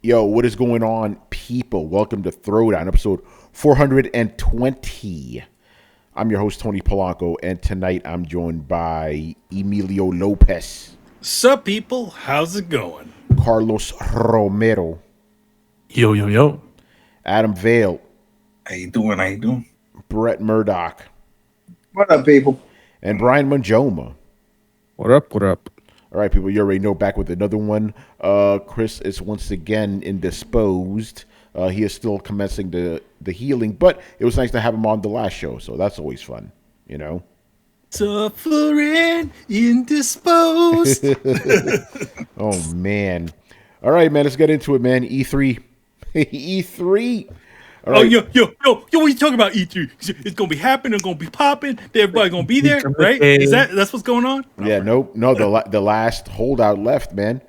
Yo, what is going on, people? Welcome to Throwdown, episode 420. I'm your host, Tony Polanco, and tonight I'm joined by Emilio Lopez. Sup, people? How's it going? Carlos Romero. Yo, yo, yo. Adam Vale. How you doing? Brett Murdoch. What up, people? And Brian Manjoma. What up? All right, people, you already know, back with another one. Chris is once again indisposed. He is still commencing the healing, but it was nice to have him on the last show, so that's always fun, you know? Suffering, indisposed. Oh, man. All right, man, let's get into it, man. E3. E3. All right. Oh, yo, what are you talking about, E3? It's going to be happening, it's going to be popping, everybody going to be there, right? That's what's going on? Yeah, no, the last holdout left, man.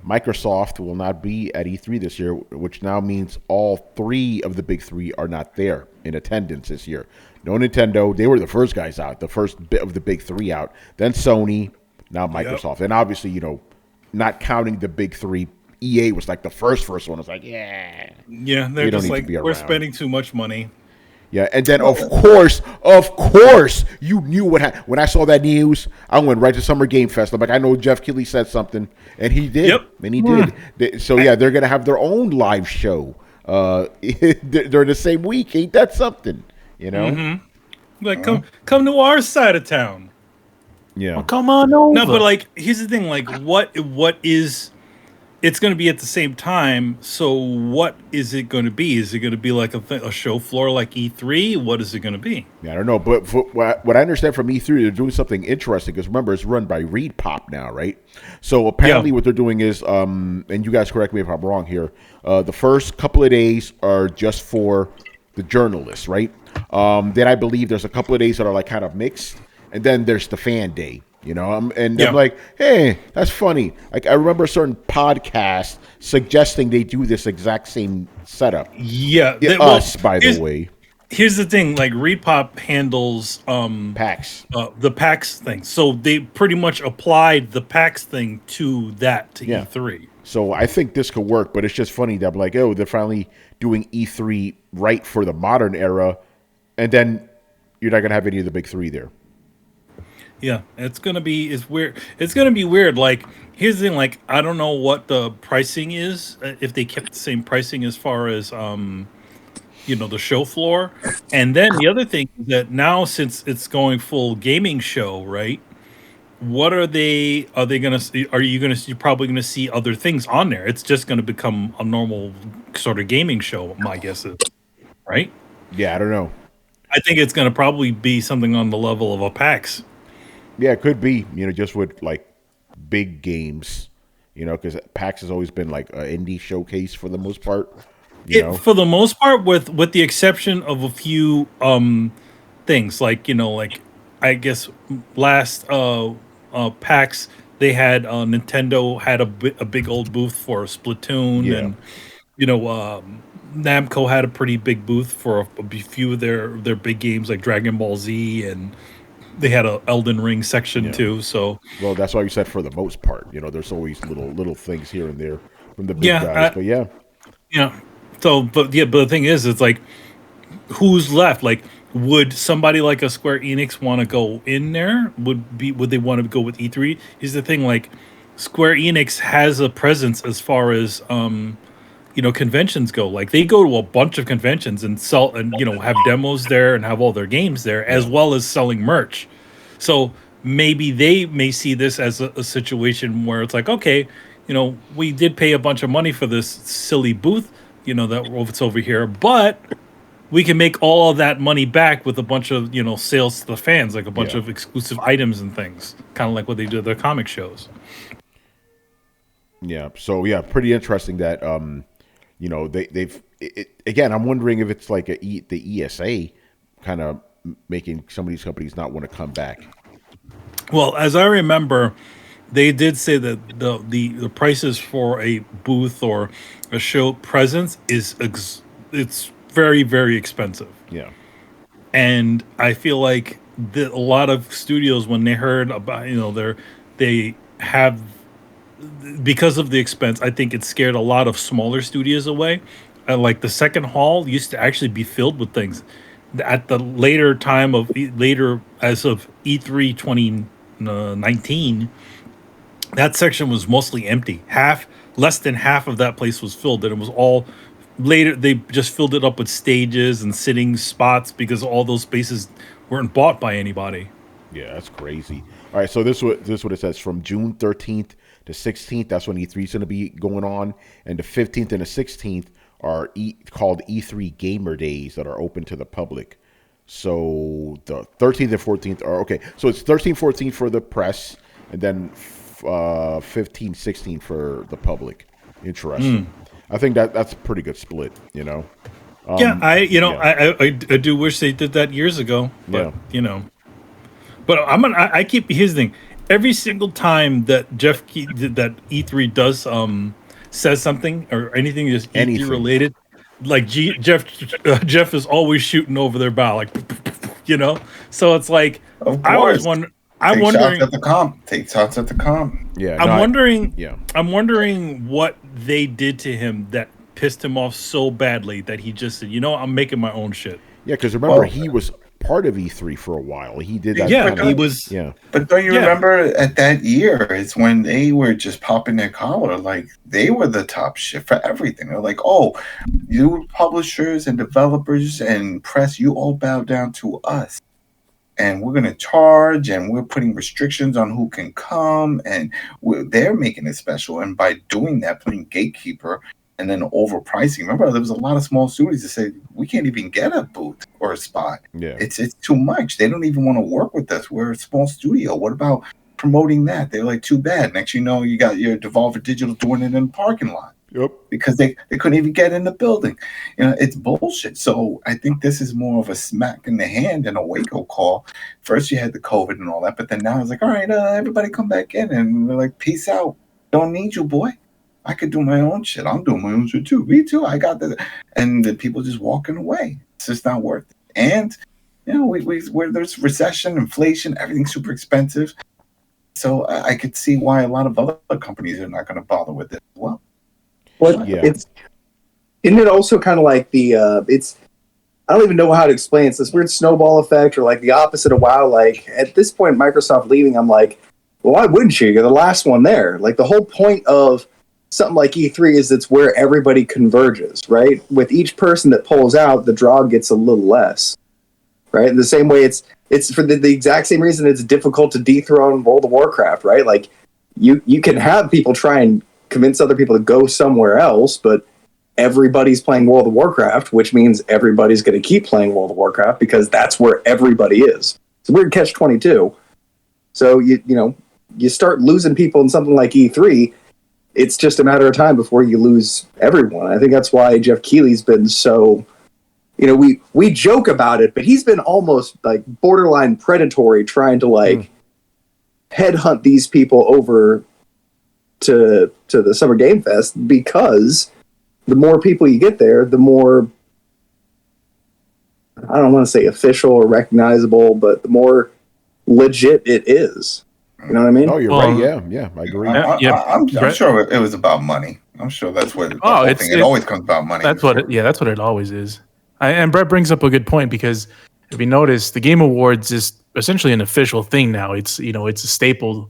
Microsoft will not be at E3 this year, which now means all three of the big three are not there in attendance this year. No Nintendo, they were the first guys out, the first bit of the big three out. Then Sony, now Microsoft. Yep. And obviously, you know, not counting the big three, EA was like the first one. It's like, yeah. Yeah, they're just like, we're spending too much money. Yeah, and then of course, you knew what happened. When I saw that news, I went right to Summer Game Fest. I'm like, I know Jeff Keighley said something, and he did. Yep. And he did. So, yeah, they're going to have their own live show during the same week. Ain't that something, you know? Mm-hmm. Like, come to our side of town. Yeah. Well, come on over. No, but, like, here's the thing. Like, what is... It's going to be at the same time, so what is it going to be? Is it going to be like a show floor like E3? What is it going to be? Yeah, I don't know, but what I understand from E3, they're doing something interesting, because remember, it's run by ReedPop now, right? So apparently what they're doing is, and you guys correct me if I'm wrong here, the first couple of days are just for the journalists, right? Then I believe there's a couple of days that are like kind of mixed, and then there's the fan day. You know, I'm like, hey, that's funny. Like, I remember a certain podcast suggesting they do this exact same setup. Yeah, by the way. Here's the thing: like, ReedPop handles PAX, the PAX thing. So they pretty much applied the PAX thing to E3. So I think this could work, but it's just funny that I'm like, oh, they're finally doing E3 right for the modern era, and then you're not gonna have any of the big three there. Yeah, it's weird. It's gonna be weird. Like, here's the thing. Like, I don't know what the pricing is. If they kept the same pricing as far as the show floor. And then the other thing is that now, since it's going full gaming show, right? What are they gonna see? You're probably gonna see other things on there. It's just gonna become a normal sort of gaming show. My guess is, right? Yeah, I don't know. I think it's gonna probably be something on the level of a PAX. Yeah, it could be, just with, like, big games, because PAX has always been, like, an indie showcase for the most part, For the most part, with the exception of a few things, like, I guess last PAX, they had, Nintendo had a big old booth for Splatoon, and, Namco had a pretty big booth for a few of their big games, like Dragon Ball Z, and... They had a Elden Ring section too, so. Well, that's why you said for the most part. There's always little things here and there from the big guys. But yeah. So, but the thing is, it's like, who's left? Like, would somebody like a Square Enix want to go in there? Would they want to go with E3? Here's the thing: like, Square Enix has a presence as far as conventions go. Like, they go to a bunch of conventions and sell and have demos there and have all their games there, as well as selling merch. So maybe they may see this as a situation where it's like, okay, we did pay a bunch of money for this silly booth, that it's over here, but we can make all of that money back with a bunch of sales to the fans, like a bunch of exclusive items and things, kind of like what they do at their comic shows. Yeah. So pretty interesting that they've again. I'm wondering if it's like the ESA kind of making some of these companies not want to come back. Well, as I remember, they did say that the prices for a booth or a show presence it's very, very expensive. Yeah, and I feel like a lot of studios, when they heard about they have because of the expense, I think it scared a lot of smaller studios away. Like the second hall used to actually be filled with things. At the later time of later as of E3 2019, that section was mostly empty. Less than half of that place was filled, and it was all later. They just filled it up with stages and sitting spots because all those spaces weren't bought by anybody. Yeah, that's crazy. All right, so this is what it says. From June 13th to 16th, that's when E3 is going to be going on, and the 15th and the 16th are called E3 Gamer Days that are open to the public. So the 13th and 14th are okay. So it's 13, 14 for the press, and then 15, 16 for the public. Interesting. I think that's a pretty good split. I do wish they did that years ago, but But I keep here's the thing. Every single time that that E3 does says something or anything that's E3 related, like Jeff is always shooting over their bow, like So it's like I always wonder. I'm wondering at the comp. Take shots at the comp. Yeah, I'm wondering what they did to him that pissed him off so badly that he just said, I'm making my own shit. Yeah, because remember he was part of E3 for a while. He did that. Yeah, he was. Yeah, but don't you remember at that year? It's when they were just popping their collar, like they were the top shit for everything. They're like, "Oh, you publishers and developers and press, you all bow down to us, and we're gonna charge, and we're putting restrictions on who can come, and they're making it special. And by doing that, putting gatekeeper." And then overpricing. Remember, there was a lot of small studios that said we can't even get a booth or a spot. Yeah, it's too much. They don't even want to work with us. We're a small studio. What about promoting that? They're like, too bad. Next, you got your Devolver Digital doing it in the parking lot. Yep. Because they couldn't even get in the building. It's bullshit. So I think this is more of a smack in the hand and a wake-up call. First, you had the COVID and all that, but then now it's like, all right, everybody come back in, and they're like, peace out. Don't need you, boy. I could do my own shit. I'm doing my own shit too. Me too. I got the, and the people just walking away. It's just not worth it. And where there's recession, inflation, everything's super expensive. So I could see why a lot of other companies are not going to bother with it as well. Well, isn't it also kind of like I don't even know how to explain it. It's this weird snowball effect, or like the opposite of WoW. Like at this point, Microsoft leaving, I'm like, well, why wouldn't you? You're the last one there. Like the whole point of something like E3 is it's where everybody converges, right? With each person that pulls out, the draw gets a little less, right? In the same way, it's for the exact same reason it's difficult to dethrone World of Warcraft, right? Like you can have people try and convince other people to go somewhere else, but everybody's playing World of Warcraft, which means everybody's going to keep playing World of Warcraft because that's where everybody is. It's a weird catch-22. So you start losing people in something like E3. It's just a matter of time before you lose everyone. I think that's why Jeff Keighley's been so, we joke about it, but he's been almost like borderline predatory trying to headhunt these people over to the Summer Game Fest, because the more people you get there, the more, I don't want to say official or recognizable, but the more legit it is. You know what I mean? Oh, you're right. Yeah, I agree. I'm sure it was about money. I'm sure that's what it always comes about money. That's what it always is. And Brett brings up a good point, because if you notice, the Game Awards is essentially an official thing now. It's it's a staple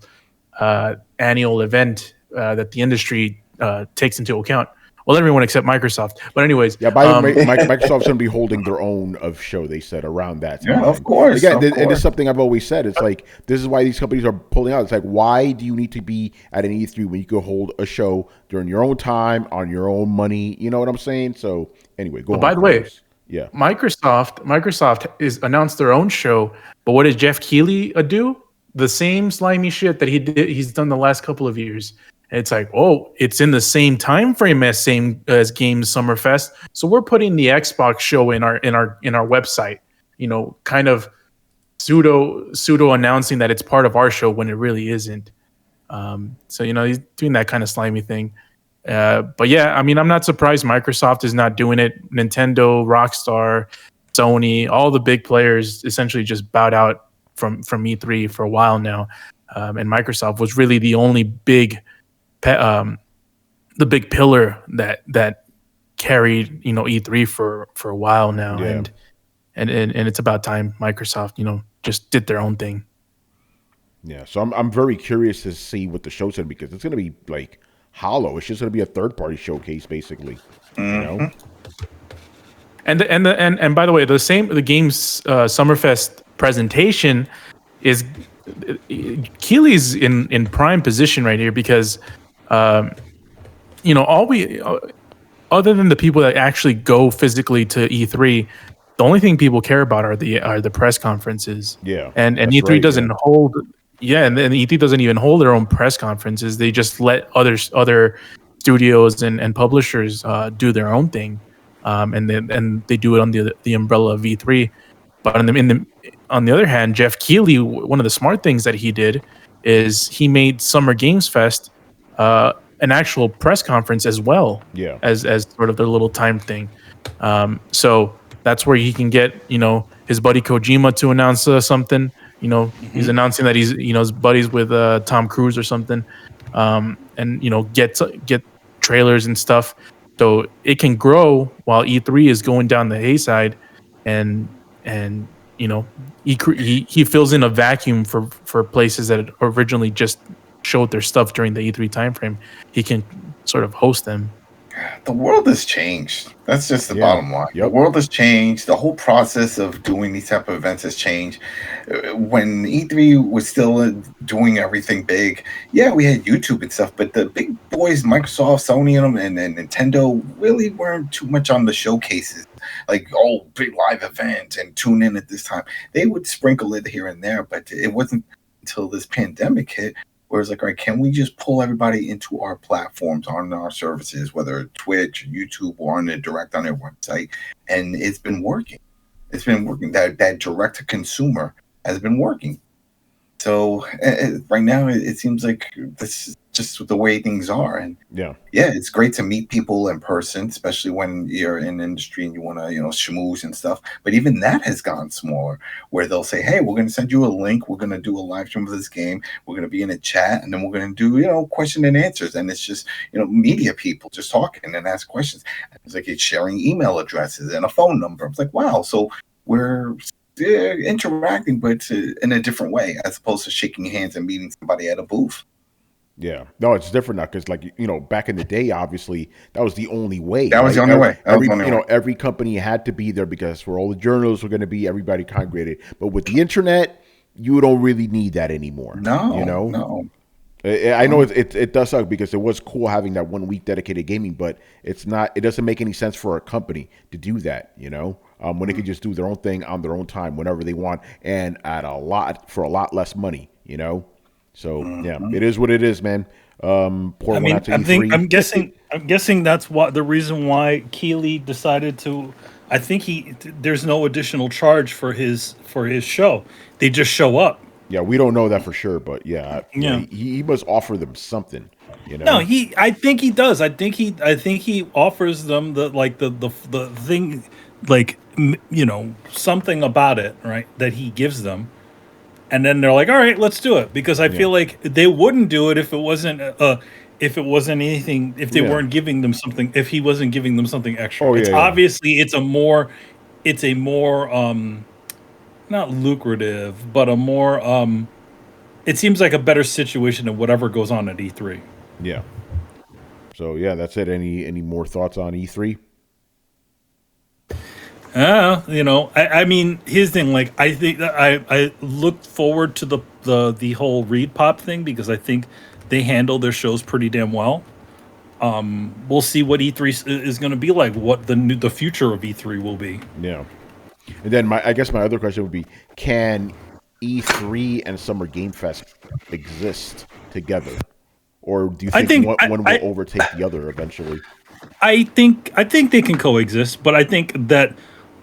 annual event that the industry takes into account. Well, everyone except Microsoft. But anyways, yeah. By the way, Microsoft's going to be holding their own show. They said around that time. Yeah, of course. Again, and it's something I've always said. It's like, this is why these companies are pulling out. It's like, why do you need to be at an E3 when you could hold a show during your own time on your own money? You know what I'm saying? So anyway, go on. By the way, yeah, Microsoft is announced their own show. But what does Jeff Keighley do? The same slimy shit that he's done the last couple of years. It's like, oh, it's in the same time frame as Games Summerfest, so we're putting the Xbox show in our website. Kind of pseudo announcing that it's part of our show when it really isn't. So he's doing that kind of slimy thing. But yeah, I mean, I'm not surprised Microsoft is not doing it. Nintendo, Rockstar, Sony, all the big players essentially just bowed out from E3 for a while now, and Microsoft was really the only big the big pillar that carried E3 for a while now, Yeah. and it's about time Microsoft just did their own thing. Yeah, so I'm very curious to see what the show's gonna be, because it's gonna be like hollow. It's just gonna be a third party showcase, basically. You know. And by the way, the game's Summerfest presentation is Keely's in prime position right here, because all we other than the people that actually go physically to E3, the only thing people care about are the press conferences. Yeah, and that's E3 right, doesn't yeah. hold. Yeah, and E3 doesn't even hold their own press conferences. They just let other studios and publishers do their own thing, and they do it on the umbrella of E3. But on the other hand, Jeff Keighley, one of the smart things that he did is he made Summer Games Fest an actual press conference as well, Yeah. as sort of their little time thing. So that's where he can get his buddy Kojima to announce something. He's announcing that he's buddies with Tom Cruise or something, and get trailers and stuff. So it can grow while E3 is going down the hayside, and he fills in a vacuum for places that originally just showed their stuff during the E3 timeframe. He can sort of host them. The world has changed. That's just the Yeah. bottom line. Yep. The world has changed. The whole process of doing these type of events has changed. When E3 was still doing everything big, yeah, we had YouTube and stuff, but the big boys, Microsoft, Sony, and Nintendo, really weren't too much on the showcases. Like, big live event and tune in at this time. They would sprinkle it here and there, but it wasn't until this pandemic hit where it's like, all right, can we just pull everybody into our platforms, on our services, whether Twitch, YouTube, or on the direct on their website? And it's been working. It's been working. That direct to consumer has been working. So right now, it seems like this is just the way things are. And Yeah. it's great to meet people in person, especially when you're in the industry and you want to, schmooze and stuff. But even that has gone smaller, where they'll say, hey, we're going to send you a link. We're going to do a live stream of this game. We're going to be in a chat, and then we're going to do, question and answers. And it's just, media people just talking and ask questions. It's like it's sharing email addresses and a phone number. It's like, wow. So we're interacting, but in a different way, as opposed to shaking hands and meeting somebody at a booth. Yeah, no, it's different now, because, like, back in the day, obviously that was the only way. That was the only way. Every company had to be there, because where all the journalists were going to be, everybody congregated. But with the internet, you don't really need that anymore. No. I know it does suck, because it was cool having that 1 week dedicated gaming, but it's not. It doesn't make any sense for a company to do that. When they could just do their own thing on their own time, whenever they want, and for a lot less money. So yeah, it is what it is, man. I'm guessing that's what the reason why Keighley decided to. I think there's no additional charge for his show. They just show up. Yeah, we don't know that for sure, but yeah. He must offer them something. No, I think he does. I think he offers them the thing, like, something about it, right? That he gives them. And then they're like, all right, let's do it. Because I feel like they wouldn't do it if it wasn't anything, if they weren't giving them something, if he wasn't giving them something extra. Obviously it's a more not lucrative, but a more it seems like a better situation than whatever goes on at E3. Yeah. So yeah, that's it. Any more thoughts on E3? I mean, here's the thing. Like, I think that I look forward to the whole Reed Pop thing, because I think they handle their shows pretty damn well. We'll see what E3 is going to be like, what the future of E3 will be. Yeah. And then I guess my other question would be, can E3 and Summer Game Fest exist together? Or do you think one will overtake the other eventually? I think they can coexist, but I think that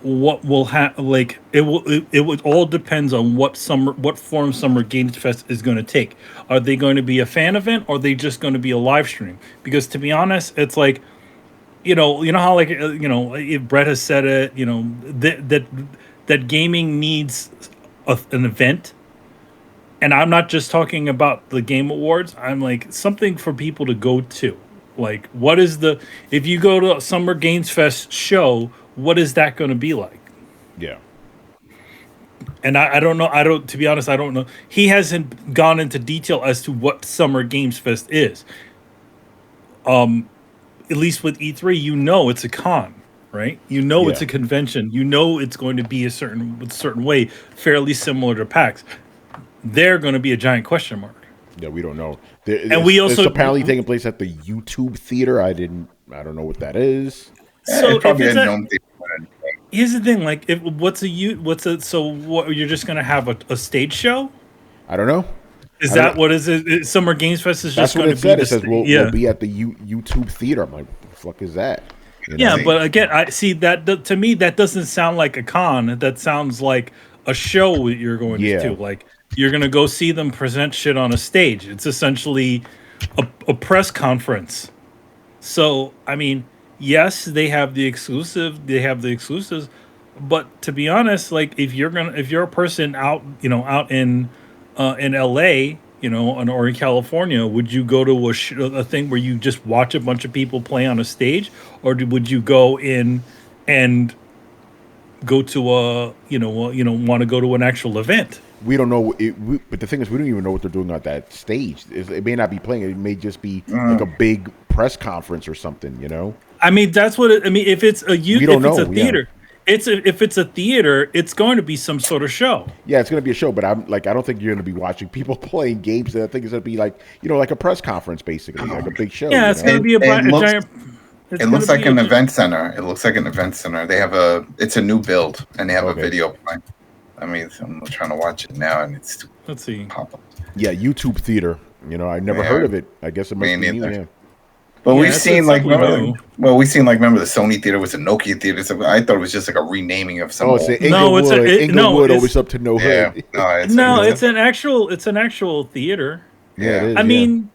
what will it would all depends on what form Summer Games Fest is going to take. Are they going to be a fan event, or are they just going to be a live stream? Because to be honest, it's like, how, like, if Brett has said it, that gaming needs an event, And I'm not just talking about the Game Awards. I'm like something for people to go to. Like, what is if you go to a Summer Games Fest show, what is that going to be like? Yeah. And I don't know. To be honest, I don't know. He hasn't gone into detail as to what Summer Games Fest is. At least with E3, it's a con, right? It's a convention. It's going to be a certain way, fairly similar to PAX. They're going to be a giant question mark. Yeah, we don't know. It's apparently taking place at the YouTube Theater. I don't know what that is. So probably a gnome theater. Here's the thing: like, you're just going to have a stage show? I don't know. Is that what is it? Summer Games Fest is just going to be. It says we'll be at the YouTube Theater. I'm like, what the fuck is that? Yeah, but again, I see that to me that doesn't sound like a con. That sounds like a show that you're going to. Like, you're going to go see them present shit on a stage. It's essentially a press conference. So, I mean, yes, they have the exclusives, but to be honest, like if you're a person out in LA, or in California, would you go to a thing where you just watch a bunch of people play on a stage, or would you go in and go to want to go to an actual event? We don't know, but the thing is, we don't even know what they're doing at that stage. It may not be playing. It may just be like a big press conference or something. I mean, that's what if it's a theater. If it's a theater, it's going to be some sort of show. Yeah, it's going to be a show, but I don't think you're going to be watching people playing games. I think it's going to be like a press conference, basically, like a big show. Yeah, it's going to be a giant. It looks like an event center. It looks like an event center. They have it's a new build, and they have a video playing. I mean, I'm trying to watch it now, and it's let's see. Pop-up. Yeah, YouTube Theater. I never heard of it. I guess it must be new. Yeah. But we've seen remember the Sony Theater was a Nokia Theater. So I thought it was just like a renaming of some. It's Inglewood, always up to no hood. It's an actual theater. Yeah, it is, I mean,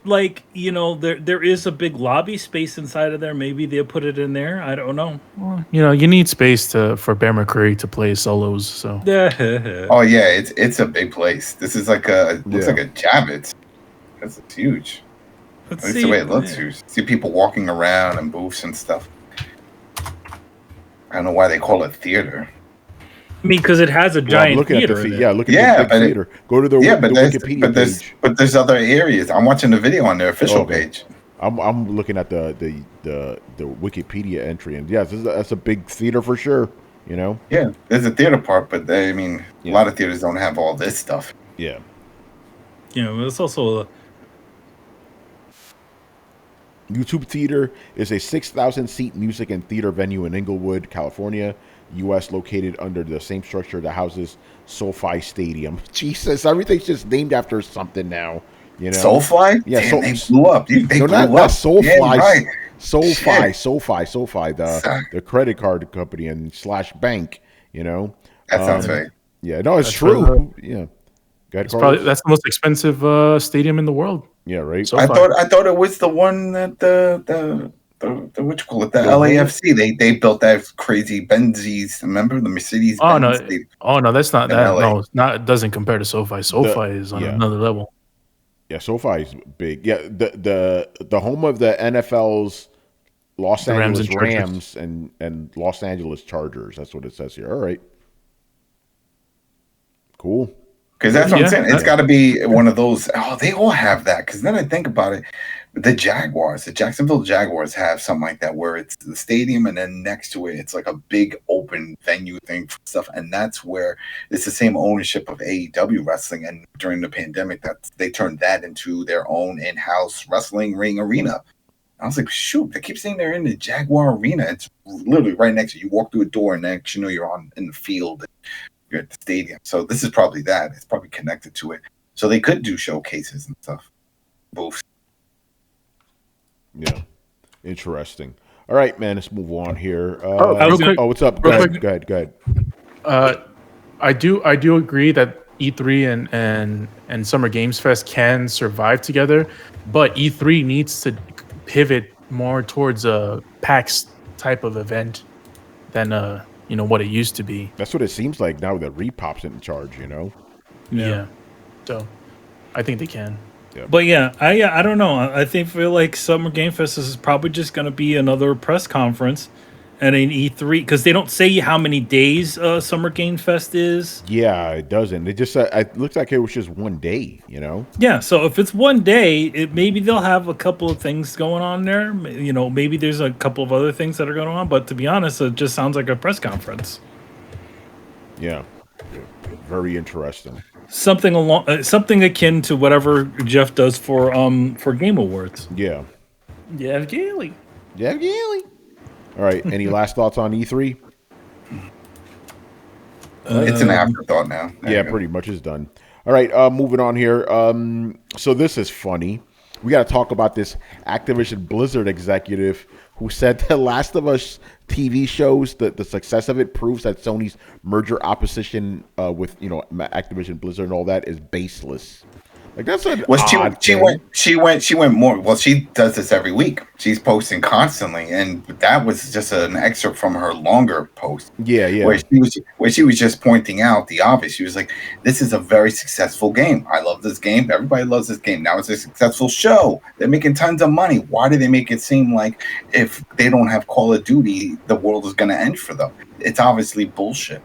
there is a big lobby space inside of there. Maybe they'll put it in there. I don't know. Well, you need space for Bear McCreary to play solos. So. Oh yeah, it's a big place. This is like looks like a Javits. It's huge. At least the way it looks, you see people walking around and booths and stuff. I don't know why they call it theater. I mean, because it has a giant theater. Look at the big theater. Go to the Wikipedia page. But there's other areas. I'm watching the video on their official page. I'm looking at the Wikipedia entry, and that's a big theater for sure. Yeah, there's a theater part, but a lot of theaters don't have all this stuff. Yeah. It's also. YouTube Theater is a 6,000-seat music and theater venue in Inglewood, California, U.S., located under the same structure that houses SoFi Stadium. Jesus, everything's just named after something now. SoFi? Yeah, damn, they blew up. Not SoFi. Yeah, right. SoFi, the credit card company and / bank. That sounds right. Yeah, no, it's true. Yeah. That's the most expensive stadium in the world. Yeah, right. I thought it was the one that the what you call it, the LAFC. They built that crazy Benzies. Remember the Mercedes? Oh no, that's not that. LA. No, it's not. It doesn't compare to SoFi. SoFi is on another level. Yeah, SoFi is big. Yeah, the home of the NFL's Los Angeles Rams and Los Angeles Chargers. That's what it says here. All right, cool. Because that's what I'm saying. It's got to be one of those. Oh, they all have that. Because then I think about it. The Jacksonville Jaguars have something like that where it's the stadium and then next to it, it's like a big open venue thing for stuff. And that's where it's the same ownership of AEW wrestling. And during the pandemic, they turned that into their own in-house wrestling ring arena. I was like, shoot, they keep saying they're in the Jaguar Arena. It's literally right next to you. You walk through a door and next you know you're in the field. You're at the stadium. So this is probably that. It's probably connected to it. So they could do showcases and stuff. Booths. Yeah. Interesting. All right, man, let's move on here. What's up? Go ahead. I do agree that E3 and Summer Games Fest can survive together, but E3 needs to pivot more towards a PAX type of event than what it used to be. That's what it seems like now that Repop's in charge, Yeah. So I think they can. But I don't know. I feel like Summer Game Fest is probably just going to be another press conference and an E3 because they don't say how many days Summer Game Fest is. Yeah, it doesn't. It just it looks like it was just one day, you know? Yeah, so if it's one day, maybe they'll have a couple of things going on there. You know, maybe there's a couple of other things that are going on. But to be honest, it just sounds like a press conference. Yeah, very interesting. Something akin to whatever Jeff does for Game Awards. Yeah. Jeff Keighley. All right. Any last thoughts on E3? It's an afterthought now. Yeah, pretty much is done. All right. Moving on here. So this is funny. We got to talk about this Activision Blizzard executive who said The Last of Us TV shows, the success of it proves that Sony's merger opposition with Activision Blizzard and all that is baseless. Like that's an odd thing. She went more. Well, she does this every week. She's posting constantly, and that was just an excerpt from her longer post. Yeah. Where she was just pointing out the obvious. She was like, "This is a very successful game. I love this game. Everybody loves this game. Now it's a successful show. They're making tons of money. Why do they make it seem like if they don't have Call of Duty, the world is going to end for them? It's obviously bullshit."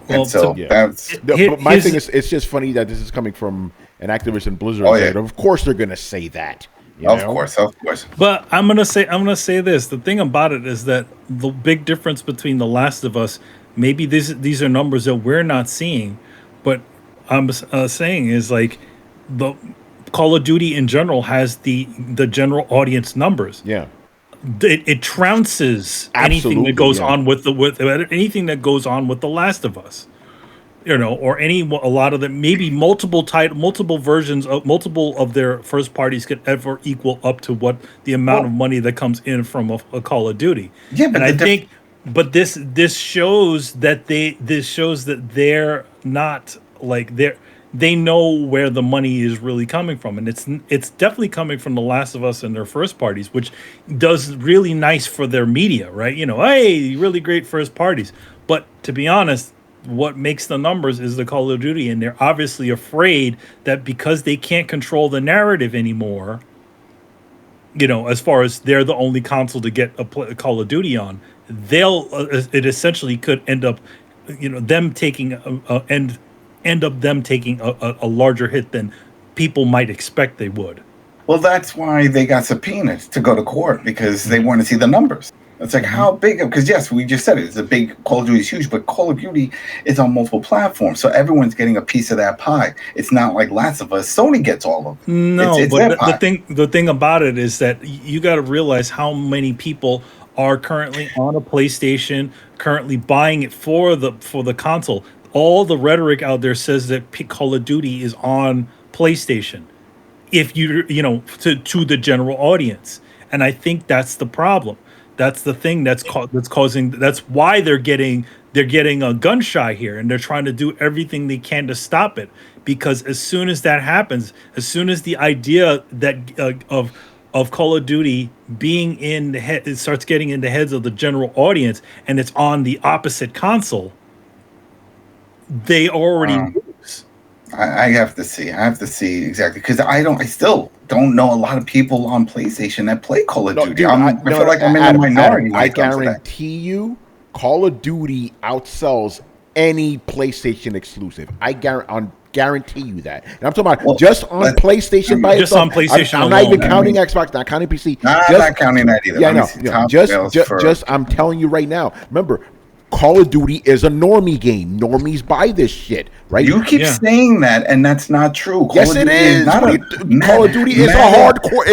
Well, and so that's. But my thing is, it's just funny that this is coming from an Activision Blizzard. Oh, yeah. Of course they're gonna say that. Of course. But I'm gonna say this. The thing about it is that the big difference between The Last of Us, maybe these are numbers that we're not seeing, but I'm saying is like the Call of Duty in general has the general audience numbers. Yeah. It trounces anything that goes on with anything that goes on with The Last of Us. Or a lot of them, maybe multiple versions of multiple of their first parties could ever equal up to what the amount of money that comes in from a Call of Duty. Yeah, but this shows that they're not like they know where the money is really coming from, and it's definitely coming from The Last of Us and their first parties, which does really nice for their media, right? Hey, really great first parties. But to be honest, what makes the numbers is the Call of Duty, and they're obviously afraid that because they can't control the narrative anymore, as far as they're the only console to get a Call of Duty on, it essentially could end up, them taking a larger hit than people might expect they would. Well, that's why they got subpoenaed to go to court, because they want to see the numbers. It's like, how big? Because yes, we just said it. It's a big. Call of Duty is huge, but Call of Duty is on multiple platforms, so everyone's getting a piece of that pie. It's not like Last of Us. Sony gets all of it. No, but the thing about it is that you got to realize how many people are currently on a PlayStation, currently buying it for the console. All the rhetoric out there says that Call of Duty is on PlayStation. If to the general audience, and I think that's the problem. That's the thing that's causing. That's why they're getting a gun shy here, and they're trying to do everything they can to stop it. Because as soon as that happens, as soon as the idea that of Call of Duty being in the head, it starts getting in the heads of the general audience, and it's on the opposite console, they already lose. I have to see. exactly, because I still don't know a lot of people on PlayStation that play Call of Duty. Dude, I feel like I'm in the minority. I guarantee you, Call of Duty outsells any PlayStation exclusive. I guarantee you that. And I'm talking about just on PlayStation by itself. Just on PlayStation I'm alone. not even counting Xbox, not counting PC. I'm not counting that either. Yeah, no. Just I'm telling you right now. Remember, Call of Duty is a normie game. Normies buy this shit, right? You keep saying that, and that's not true. Yes, it is. Call of Duty is a hardcore.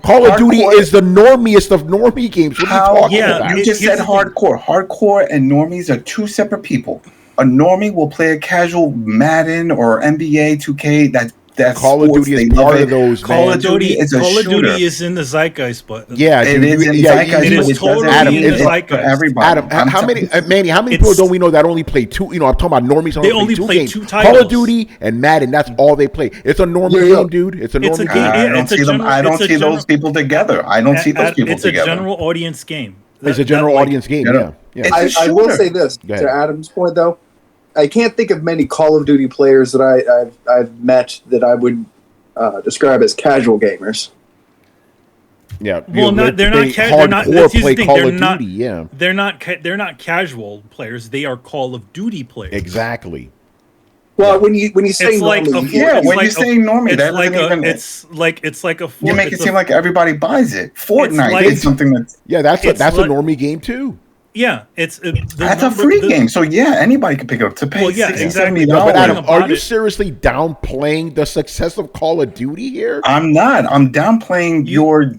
Call of Duty is the normiest of normie games. What are you talking about? You just said hardcore. Hardcore and normies are two separate people. A normie will play a casual Madden or NBA 2K. That's Call of Duty is part of those. Call of Duty is a shooter. Call of Duty is in the zeitgeist, but yeah, it is in the zeitgeist. It is totally in the zeitgeist. Everybody. Adam, how many people don't we know that only play two? I'm talking about normies. They only play two titles. Call of Duty and Madden. That's all they play. It's a normie game, dude. It's a normie game. I don't see those people together. It's a general audience game. It's a general audience game. Yeah. I will say this to Adam's point, though. I can't think of many Call of Duty players that I've met that I would describe as casual gamers. Yeah. Well, they're not casual players. They are Call of Duty players. Exactly. Well, when you say normie, when you say normie, that like doesn't even. It's like a. You make it seem like everybody buys it. Fortnite is something that's. Yeah, that's a normie game too. Yeah, that's a free game. So yeah, anybody can pick it up to pay. Well, yeah, exactly. But Adam, are you seriously downplaying the success of Call of Duty here? I'm not. I'm downplaying your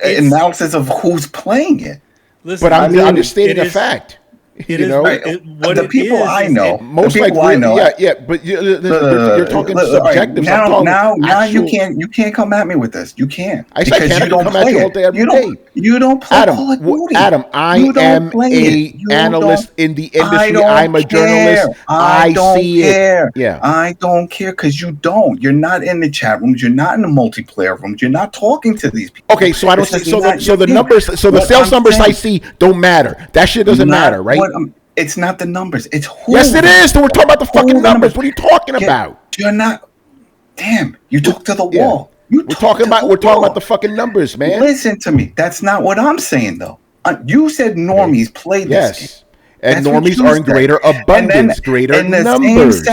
analysis of who's playing it. Listen, but I'm just stating a fact. It is the people I know. Most likely, I know. Yeah. But you're talking subjective. Now you can't come at me with this. You can't. I can't come at you all day every day. You don't play Call of Duty. Adam, I am an analyst in the industry. I'm a journalist. I see it. Yeah. I don't care because you don't. You're not in the chat rooms. You're not in the multiplayer rooms. You're not talking to these people. Okay, so I don't see. So the numbers. So the sales numbers I see don't matter. That shit doesn't matter, right? It's not the numbers. It's who. Yes, it is. We're talking about the fucking numbers. What are you talking about? You're not. Damn. You talk to the wall. We're talking about the fucking numbers, man. Listen to me. That's not what I'm saying, though. You said normies play this game. And normies are in greater abundance, greater numbers.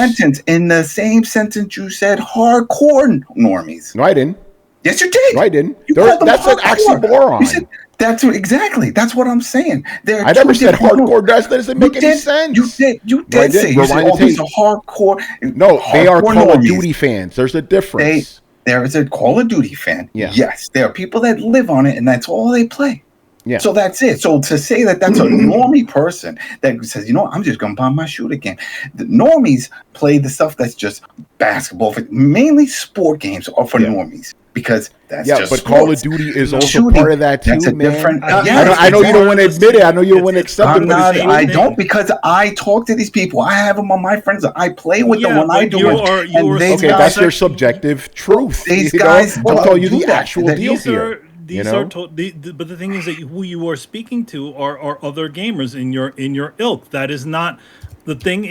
In the same sentence, you said hardcore normies. No, I didn't. Yes, you did. No, I didn't. That's an oxymoron. You said, that's what I'm saying. I never said hardcore doesn't make any sense. You did say these are hardcore. No, they are Call of Duty fans. There's a difference. There is a Call of Duty fan. Yeah. Yes, there are people that live on it, and that's all they play. Yeah. So that's it. So to say that that's a normie person that says, I'm just going to buy my shooter game. The normies play the stuff that's just basketball. Mainly sport games are for normies. Because that's just but sports. Call of Duty is also part of that too, that's a man. Different, I know you don't want to admit it. I know you don't want to accept it. I don't, because I talk to these people. I have them on my friends. I play with them when I do it. That's your subjective truth. These guys, I'll tell you the actual deal here. But the thing is that who you are speaking to are other gamers in your ilk. That is not the thing.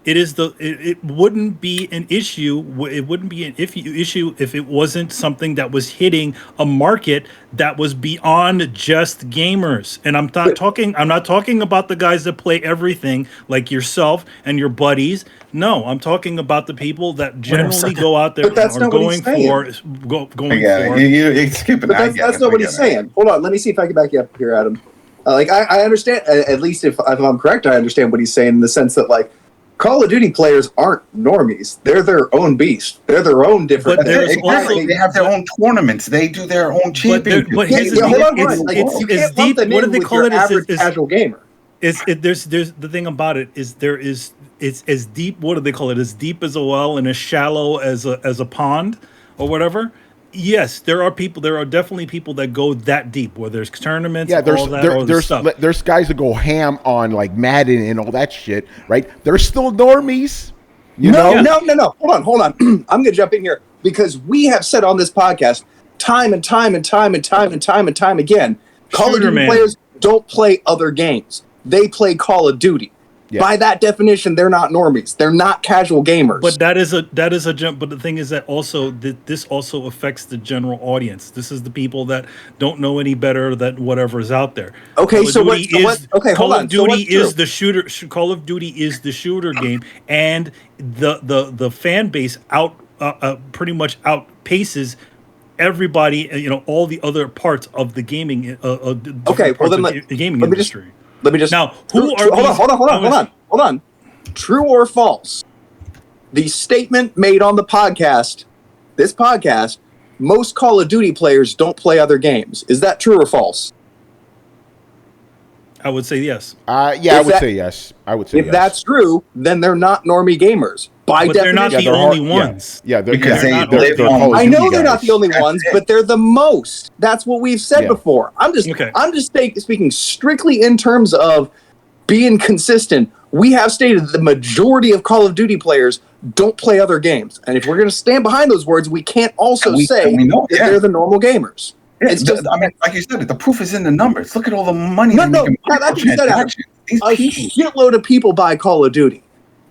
It wouldn't be an issue. It wouldn't be an issue if it wasn't something that was hitting a market that was beyond just gamers. And I'm not talking about the guys that play everything like yourself and your buddies. No, I'm talking about the people that generally go out there and are going for. You're skipping. But that's not what he's saying. Hold on, let me see if I can back you up here, Adam. I understand. At least if I'm correct, I understand what he's saying in the sense that Call of Duty players aren't normies. They're their own beast. They're their own different. But they have their own tournaments. They do their own championships. Hold on. You can't lump them in with your average casual gamer. There's the thing about it is it's as deep. What do they call it? As deep as a well and as shallow as a pond or whatever. Yes, there are definitely people that go that deep where there's tournaments. Yeah, there's guys that go ham on Madden and all that shit, right? They're still normies. No. Hold on. I'm gonna jump in here because we have said on this podcast time and time again, Call of Duty players don't play other games. They play Call of Duty. Yeah. By that definition, they're not normies. They're not casual gamers. But that is a jump. But the thing is that this also affects the general audience. This is the people that don't know any better than whatever's out there. Okay, Call of Duty is the shooter. Call of Duty is the shooter game, and the fan base pretty much outpaces everybody. All the other parts of the gaming. The gaming industry. Let me just now. Hold on. True or false? The statement made on the podcast, this podcast, most Call of Duty players don't play other games. Is that true or false? I would say yes. I would say yes. If that's true, then they're not normie gamers. By definition, they're not the only ones. Because I know they're not the only ones, but they're the most. That's what we've said before. I'm just speaking strictly in terms of being consistent. We have stated that the majority of Call of Duty players don't play other games, and if we're going to stand behind those words, we can't also say that they're the normal gamers. It's just, like you said, the proof is in the numbers. Look at all the money. A shitload of people buy Call of Duty.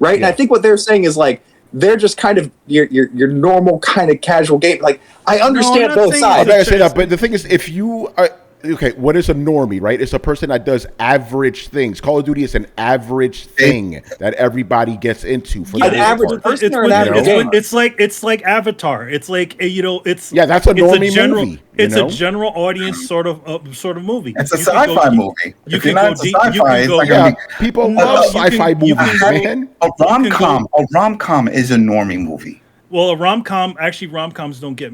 right? And I think what they're saying is like they're just kind of your normal kind of casual game. Like I understand both sides. I'm not gonna say that, but the thing is, if you are okay, what is a normie, right? It's a person that does average things. Call of Duty is an average thing that everybody gets into. For an average person or an average gamer? It's like Avatar. It's like it's that's a normie movie. It's a general audience sort of movie. It's a sci-fi movie. You can go deep. People love sci-fi movies, man. A rom-com is a normie movie. Well, rom-coms don't get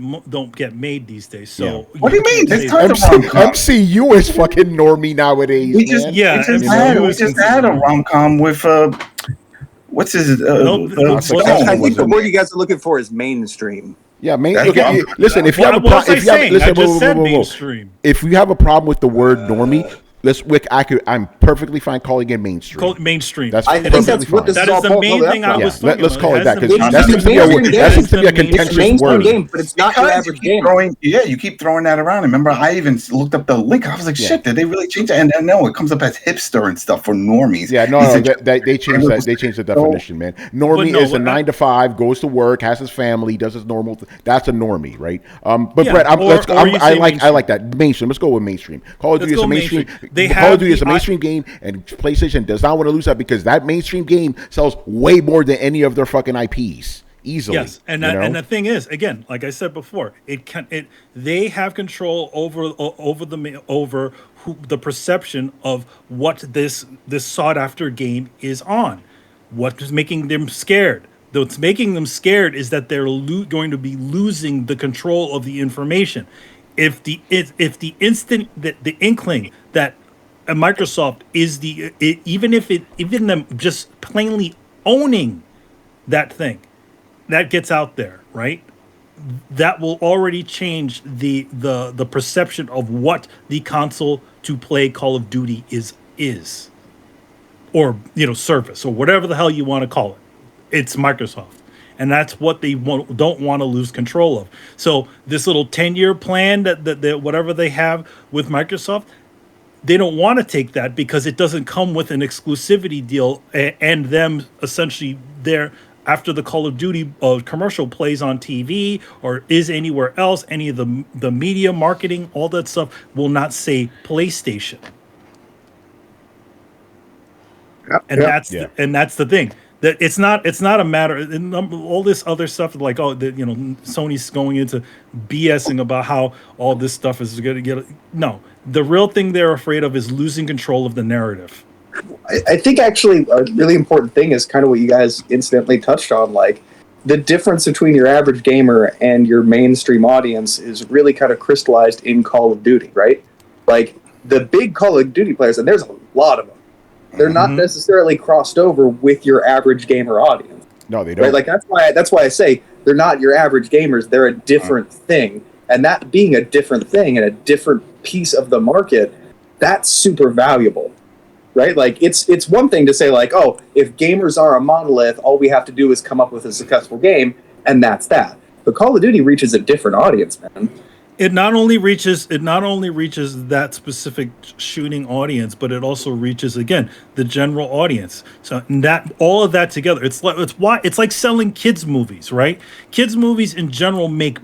made these days. So what do you mean? MCU is fucking normie nowadays. We just had a rom-com with what's his? I think the word you guys are looking for is mainstream. Yeah, listen. If you have a problem with the word normie. I'm perfectly fine calling it mainstream. Call it mainstream. I think that's what this is all the main thing I was talking Let's call it that because that seems to be a contentious word. Game, but it's not your average game. You keep throwing that around. Remember, I even looked up the link. I was like, shit, did they really change it? And no, it comes up as hipster and stuff for normies. Yeah, no, they changed that. They changed the definition, man. Normie is a 9 to 5, goes to work, has his family, does his normal. That's a normie, right? But Brett, I like that mainstream. Let's go with mainstream. Call of Duty is a mainstream. Call of Duty is a mainstream game, and PlayStation does not want to lose that because that mainstream game sells way more than any of their fucking IPs easily. Yes, and the thing is, again, like I said before, they have control over the perception of what this sought after game is on. What is making them scared? What's making them scared is that they're going to be losing the control of the information. If the inkling that Microsoft is even them just plainly owning that thing that gets out there, right? That will already change the perception of what the console to play Call of Duty is, or service or whatever the hell you want to call it. It's Microsoft. And that's what they don't want to lose control of. So this little 10-year plan that whatever they have with Microsoft, they don't want to take that because it doesn't come with an exclusivity deal and them essentially there after the Call of Duty commercial plays on TV or is anywhere else, any of the media marketing, all that stuff will not say PlayStation. That's the thing. That it's not a matter all this other stuff like Sony's going into BSing about how all this stuff is going to get the real thing they're afraid of is losing control of the narrative. I think actually a really important thing is kind of what you guys incidentally touched on, like the difference between your average gamer and your mainstream audience is really kind of crystallized in Call of Duty, right? Like the big Call of Duty players, and there's a lot of them. They're not necessarily crossed over with your average gamer audience. No, they don't. Right? Like that's why I say they're not your average gamers. They're a different thing, and that being a different thing and a different piece of the market, that's super valuable, right? Like it's one thing to say like, oh, if gamers are a monolith, all we have to do is come up with a successful game, and that's that. But Call of Duty reaches a different audience, man. It not only reaches that specific shooting audience, but it also reaches again the general audience. So that all of that together, it's like selling kids movies, right? Kids movies in general make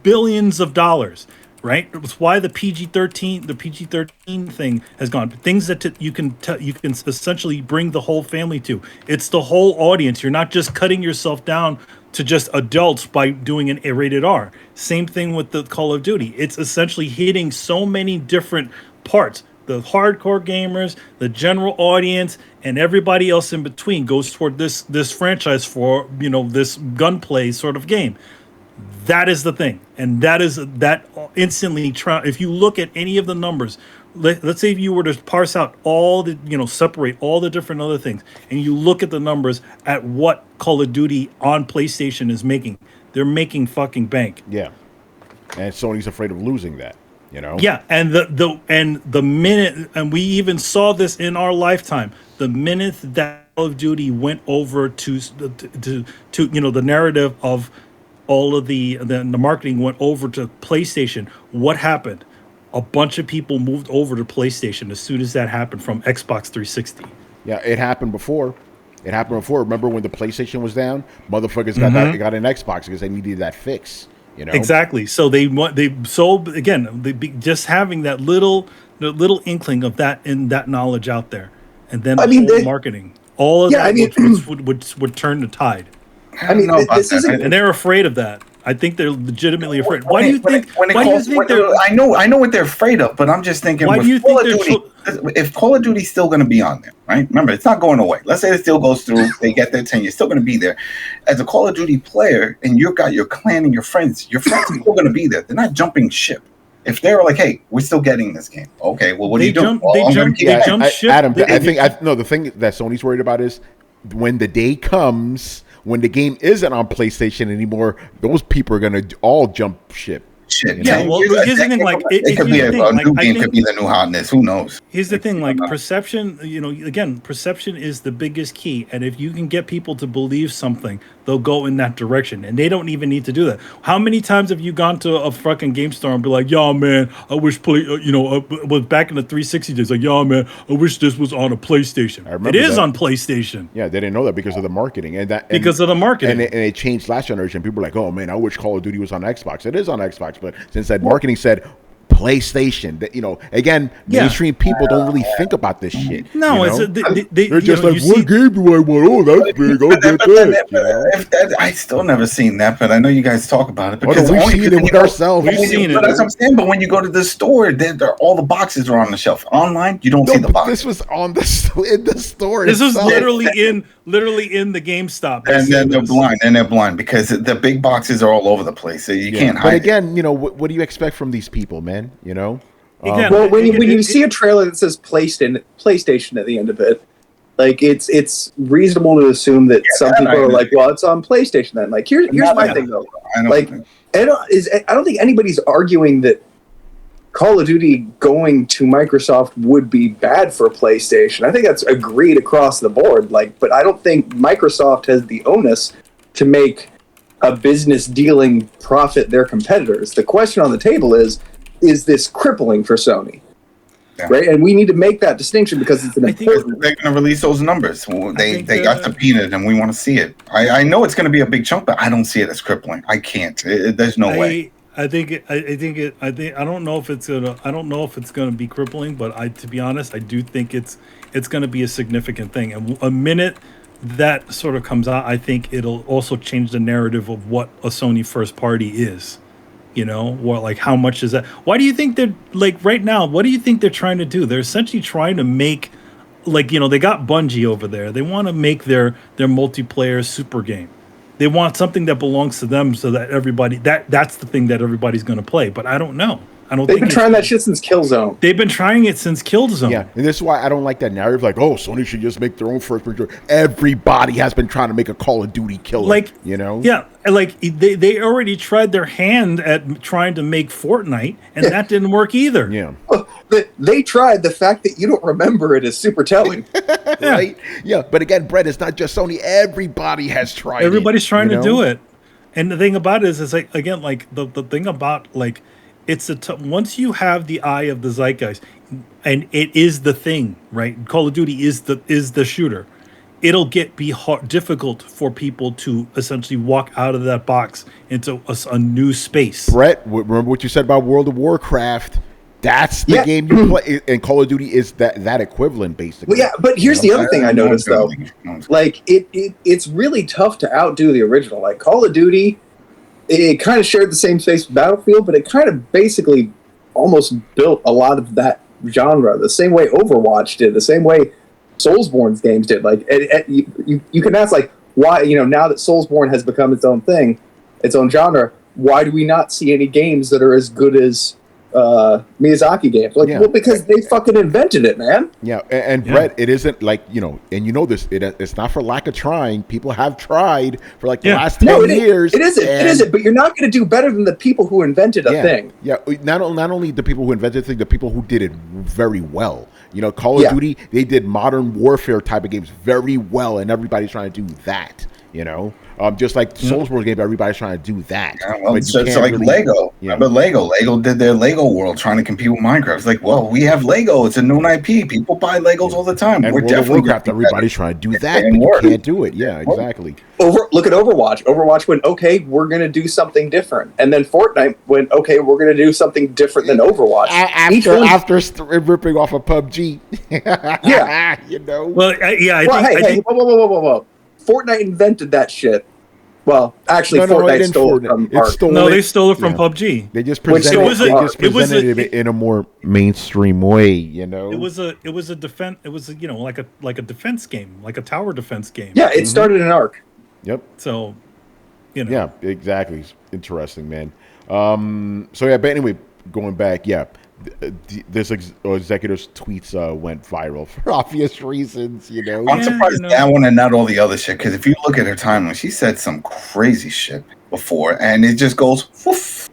billions of dollars, right? It's why the PG-13 thing has gone. Things that you can essentially bring the whole family to. It's the whole audience. You're not just cutting yourself down to just adults by doing an rated R. Same thing with the Call of Duty. It's essentially hitting so many different parts. The hardcore gamers, the general audience, and everybody else in between goes toward this franchise for this gunplay sort of game. That is the thing, and that instantly. If you look at any of the numbers, let's say if you were to parse out all the separate all the different other things, and you look at the numbers at what Call of Duty on PlayStation is making, they're making fucking bank. Yeah, and Sony's afraid of losing that. Yeah, and the minute, and we even saw this in our lifetime, the minute that Call of Duty went over to the narrative of all of the marketing went over to PlayStation, what happened? A bunch of people moved over to PlayStation as soon as that happened from Xbox 360. Yeah, it happened before. It happened before. Remember when the PlayStation was down? Motherfuckers got an Xbox because they needed that fix. You know exactly. So just having that little inkling of that knowledge out there, and then marketing, all of that would turn the tide. I mean, this isn't, and they're afraid of that. I think they're legitimately afraid. Why do you think? I know what they're afraid of, but I'm just thinking. Why do you think if Call of Duty's still going to be on there, right? Remember, it's not going away. Let's say it still goes through. They get their 10 years, still going to be there. As a Call of Duty player, and you've got your clan and your friends are still going to be there. They're not jumping ship. If they're like, "Hey, we're still getting this game," okay. Well, what do you do? They jump ship. Adam, I think the thing that Sony's worried about is when the day comes. When the game isn't on PlayStation anymore, those people are going to all jump ship. Shit, yeah. Well, here's the thing. Like, it could be a new game. Could be the new hotness. Who knows? Here's the thing. Like, perception. Again, perception is the biggest key. And if you can get people to believe something, they'll go in that direction. And they don't even need to do that. How many times have you gone to a fucking game store and be like, "Yo, man, I wish was back in the 360 days. Like, yo, man, I wish this was on a PlayStation." It is on PlayStation. Yeah, they didn't know that because of the marketing because of the marketing. And it changed last generation. People were like, "Oh man, I wish Call of Duty was on Xbox." It is on Xbox. But since that marketing said PlayStation, again, mainstream people don't really think about this shit. No, they're just like, what game do I want? Oh, that's big. I'll get that. I still never seen that, but I know you guys talk about it because we've seen it with ourselves. We've seen it. But that's what I'm saying. But when you go to the store, all the boxes are on the shelf. Online, you don't see the box. This was in the store. This was literally in the GameStop. And they're blind because the big boxes are all over the place. So you can't hide. But again, what do you expect from these people, man? When you see a trailer that says PlayStation at the end of it, like it's reasonable to assume that some people are like, well, it's on PlayStation then. Like here's my thing though. I don't think anybody's arguing that Call of Duty going to Microsoft would be bad for PlayStation. I think that's agreed across the board. But I don't think Microsoft has the onus to make a business dealing profit their competitors. The question on the table is this crippling for Sony? Yeah. Right? And we need to make that distinction because it's important. They're going to release those numbers. They got subpoenaed and we want to see it. I know it's going to be a big chunk, but I don't see it as crippling. I can't. There's no way. I don't know if it's gonna be crippling, but to be honest, I do think it's gonna be a significant thing. And a minute that sort of comes out, I think it'll also change the narrative of what a Sony first party is. How much is that? Why do you think they're right now? What do you think they're trying to do? They're essentially trying to make, they got Bungie over there. They want to make their multiplayer super game. They want something that belongs to them, so that everybody that's the thing that everybody's going to play. But I don't know. They've been trying that shit since Killzone. They've been trying it since Killzone. Yeah, and this is why I don't like that narrative. Like, oh, Sony should just make their own first-person. Everybody has been trying to make a Call of Duty killer. Yeah, they already tried their hand at trying to make Fortnite, and that didn't work either. Yeah, they tried. The fact that you don't remember it is super telling. Right? Yeah, but again, Brett, it's not just Sony. Everybody has tried. Everybody's trying to do it, and the thing about it is the thing about once you have the eye of the zeitgeist, and it is the thing, right? Call of Duty is the shooter. It'll be difficult for people to essentially walk out of that box into a new space. Brett, remember what you said about World of Warcraft? That's the game you play, and Call of Duty is that equivalent, basically. Well, yeah, but here's the other thing I noticed though. It's really tough to outdo the original. Like Call of Duty, it kind of shared the same space with Battlefield, but it kind of basically almost built a lot of that genre the same way Overwatch did, the same way Soulsborne's games did. You can ask why, now that Soulsborne has become its own thing, its own genre, why do we not see any games that are as good as Miyazaki games? Well, because they fucking invented it, man. Yeah, and Brett, it isn't and this, it's not for lack of trying. People have tried for the last 10 years. It isn't, but you're not going to do better than the people who invented a thing. Yeah, not only the people who invented the thing, the people who did it very well. Call of Duty, they did modern warfare type of games very well, and everybody's trying to do that. You know, just like Soulsborne game, everybody's trying to do that. Yeah, well, but it's like really, Lego. Yeah. Remember Lego? Lego did their Lego World trying to compete with Minecraft. It's like, well, we have Lego. It's a known IP. People buy Legos all the time. And We're World of definitely Warcraft, everybody's trying to do that, and but work. you can't do it. Yeah, exactly. Look at Overwatch. Overwatch went, okay, we're going to do something different. And then Fortnite went, okay, we're going to do something different than Overwatch. After ripping off a PUBG. Yeah. You know? Well, I think whoa. Fortnite invented that shit. Well, actually, No, Fortnite stole it from Ark. they stole it from PUBG. They just Which presented it in a more mainstream way, you know. It was a defense. It was like a defense game, like a tower defense game. Yeah, it started in Ark. Yep. So, Yeah, exactly. It's interesting, man. So yeah, but anyway, going back, yeah, this executive's tweets went viral for obvious reasons, you know. I'm surprised that one and not all the other shit. Because if you look at her timeline, she said some crazy shit before, and it just goes, woof.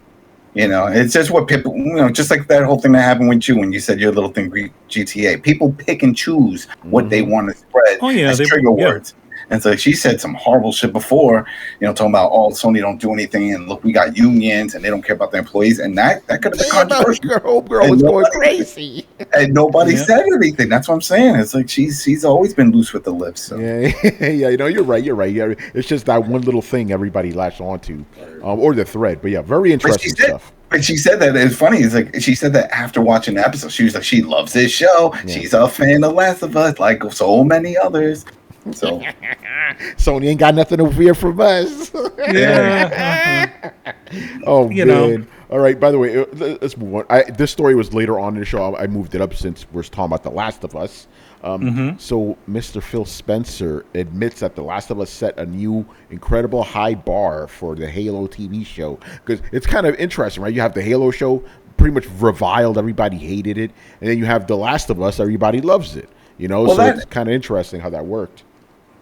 You know, it's just what people, just like that whole thing that happened with you when you said your little thing, GTA. People pick and choose what they want to spread as trigger words. And so she said some horrible shit before, talking about, Sony don't do anything, and look, we got unions, and they don't care about their employees, and that could have been controversial. Your homegirl was going crazy. And nobody said anything. That's what I'm saying. It's like she's always been loose with the lips. So. Yeah, you're right. Yeah, it's just that one little thing everybody latched onto, or the thread. But yeah, very interesting stuff. But she said that it's funny. It's like she said that after watching the episode, she was like, she loves this show. Yeah. She's a fan of Last of Us, like so many others. So Sony ain't got nothing to fear from us. Yeah. Oh man. All right. By the way, let's move on. This story was later on in the show. I moved it up since we're talking about The Last of Us. So Mr. Phil Spencer admits that The Last of Us set a new incredible high bar for the Halo TV show, because it's kind of interesting, right? You have the Halo show, pretty much reviled, everybody hated it, and then you have The Last of Us, everybody loves it. So it's kind of interesting how that worked.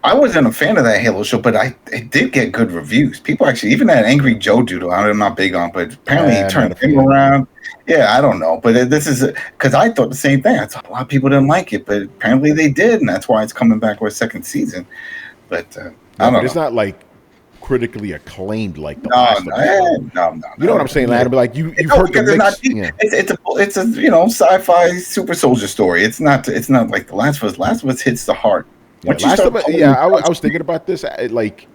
I wasn't a fan of that Halo show, but it did get good reviews. People actually, even that Angry Joe dude, I'm not big on, but apparently he turned him around. Yeah, I don't know. But this is because I thought the same thing. I thought a lot of people didn't like it, but apparently they did, and that's why it's coming back with a second season. But I don't know. It's not like critically acclaimed like the No. You know what I'm saying, Adam? Like you've heard the mix. It's a sci-fi super soldier story. It's not like The Last of Us. Last of Us hits the heart. I was thinking about this. Like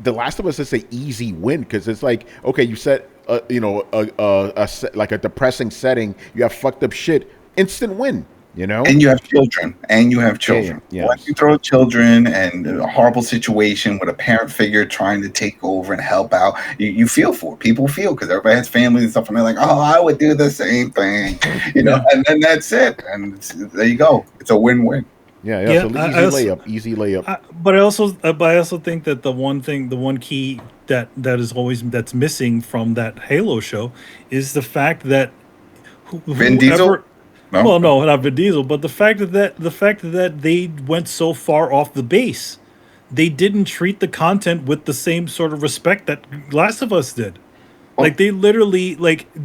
The Last of Us is an easy win, because it's like, okay, you set like a depressing setting, you have fucked up shit, instant win. And you have children. Yeah. Once you throw children and a horrible situation with a parent figure trying to take over and help out, you feel for it. People feel, because everybody has families and stuff, and they're like, oh, I would do the same thing, and then that's it. And there you go. It's a win-win. Yeah. So easy layup. But I also think that the one key that's missing from that Halo show is the fact that Vin Diesel. No? Well, no, not Vin Diesel, but the fact that they went so far off the base, they didn't treat the content with the same sort of respect that Last of Us did. Like they literally,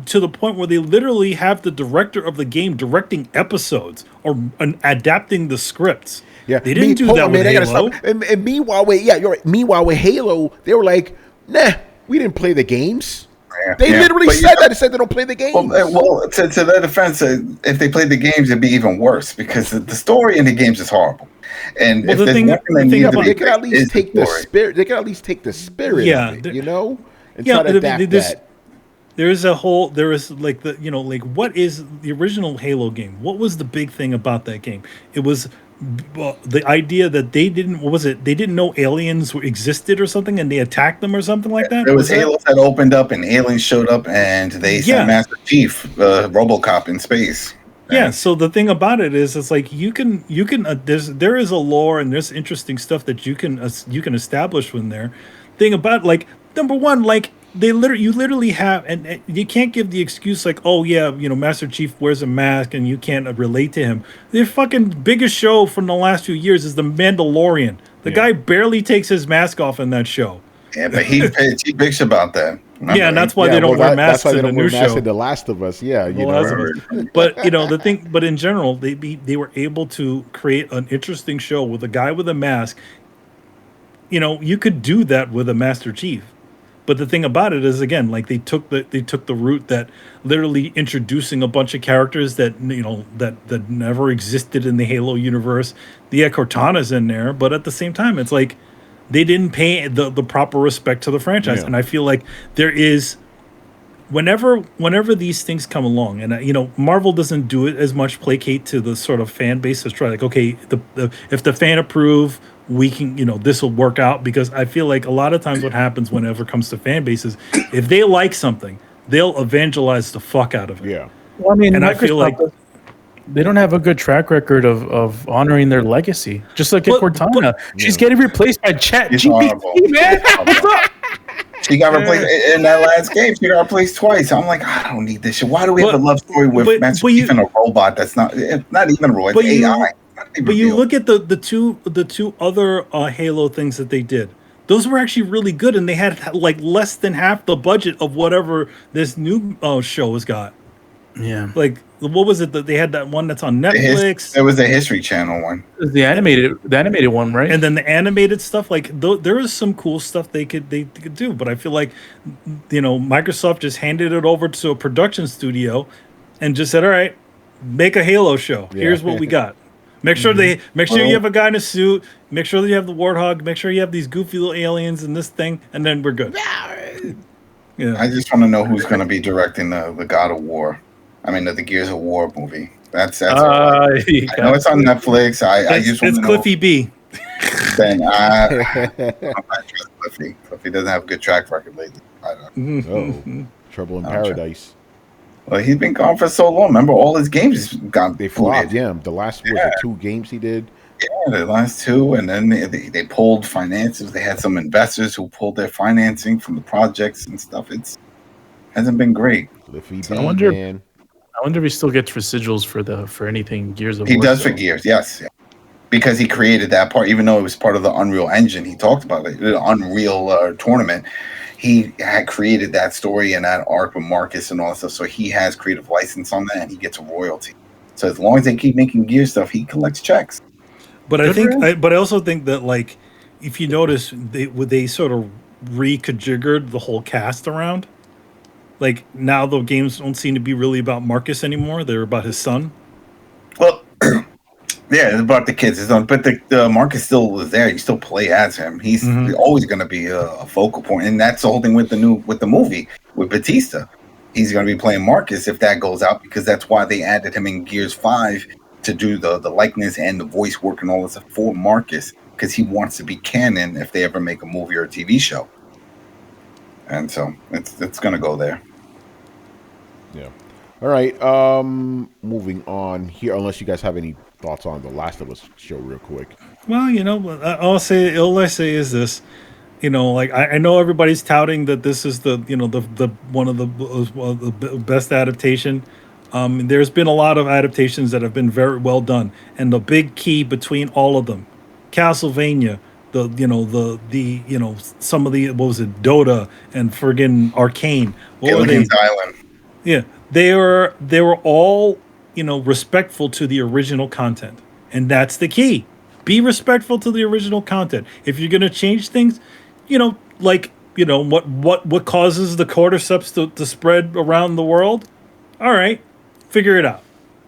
to the point where they literally have the director of the game directing episodes or adapting the scripts. Yeah, they didn't do that with Halo. And meanwhile, you're right. Meanwhile, with Halo, they were like, nah, we didn't play the games. They literally said that. They said they don't play the games. Well, to their defense, if they played the games, it'd be even worse, because the story in the games is horrible. And if there's one thing they could at least take the spirit. They could at least take the spirit of it, and try to adapt that. There is what is the original Halo game? What was the big thing about that game? It was the idea that they didn't know aliens existed or something, and they attacked them or something like that. There was aliens that opened up, and aliens showed up, and they sent Master Chief, RoboCop, in space. Yeah. So the thing about it is, it's like you can there is a lore, and there's interesting stuff that you can establish from there. Thing about, like, number one, like, you literally have, and you can't give the excuse like, oh yeah, Master Chief wears a mask and you can't relate to him. The fucking biggest show from the last few years is The Mandalorian. The guy barely takes his mask off in that show. Yeah, but he bitched about that. Remember? Yeah, and that's why they don't wear masks in the new show. The Last of Us, yeah, But the thing, but in general, they were able to create an interesting show with a guy with a mask you could do that with a Master Chief. But the thing about it is, again, like they took the route that literally introducing a bunch of characters that that never existed in the Halo universe. The Cortana's in there, but at the same time, it's like they didn't pay the proper respect to the franchise. Yeah. And I feel like there is, whenever these things come along, and Marvel doesn't do it as much, placate to the sort of fan base to try, like, okay, if the fan approve, we can, this will work out. Because I feel like a lot of times what happens whenever it comes to fan bases, if they like something, they'll evangelize the fuck out of it. Yeah. Well, I mean, And I feel like they don't have a good track record of honoring their legacy. Just like But- Cortana, she's getting replaced by Chat It's GPT, horrible. man. What's up? She got replaced in that last game. She got replaced twice. I'm like, I don't need this shit. Why do we have a love story with Master Chief and a robot that's not even a robot? It's AI. But you look at the two other Halo things that they did. Those were actually really good, and they had like less than half the budget of whatever this new show has got. Yeah, Like, what was it that they had, that one that's on Netflix? There was a History Channel one. the animated one, right? And then the animated stuff, like there was some cool stuff they could do, but I feel like Microsoft just handed it over to a production studio and just said, "All right, make a Halo show. Yeah. Here's what we got. Make sure you have a guy in a suit. Make sure that you have the Warthog. Make sure you have these goofy little aliens and this thing, and then we're good." Yeah, I just want to know who's going to be directing the God of War. I mean, the Gears of War movie. That's all right. I know it's on Netflix. I just want it's to know. Cliffy B. Then I'm not trust Cliffy. Cliffy doesn't have a good track record lately. I don't. Oh, Trouble in Paradise. Well, he's been gone for so long. Remember, all his games got They flopped. booted. Yeah, the last was the 2 games he did. Yeah, the last 2, and then they pulled finances. They had some investors who pulled their financing from the projects and stuff. Hasn't been great. Cliffy So B, I wonder- man. I wonder if he still gets residuals for anything Gears of He War. does for Gears, yes. Yeah. Because he created that part, even though it was part of the Unreal Engine. He talked about it, the Unreal tournament. He had created that story and that arc with Marcus and all that stuff. So he has creative license on that, and he gets a royalty. So as long as they keep making Gear stuff, he collects checks. But I Good think, for him. but I also think that, like, if you notice, they sort of reconfigured the whole cast around. Like, now the games don't seem to be really about Marcus anymore; they're about his son. Well, yeah, it's about the kids. But the Marcus still is there. You still play as him. He's always going to be a focal point, and that's the whole thing with the movie with Batista. He's going to be playing Marcus if that goes out, because that's why they added him in Gears 5 to do the likeness and the voice work and all this stuff for Marcus, because he wants to be canon if they ever make a movie or a TV show. And so it's going to go there. Yeah. All right. Moving on here, unless you guys have any thoughts on the Last of Us show, real quick. Well, all I say is this. Like, I know everybody's touting that this is the one of the best adaptation. There's been a lot of adaptations that have been very well done, and the big key between all of them, Castlevania, some of the, what was it, Dota and friggin' Arcane. What were they? Gilligan's Island. Yeah, they were all respectful to the original content, and that's the key. Be respectful to the original content. If you're gonna change things, what causes the cordyceps to spread around the world? All right, figure it out.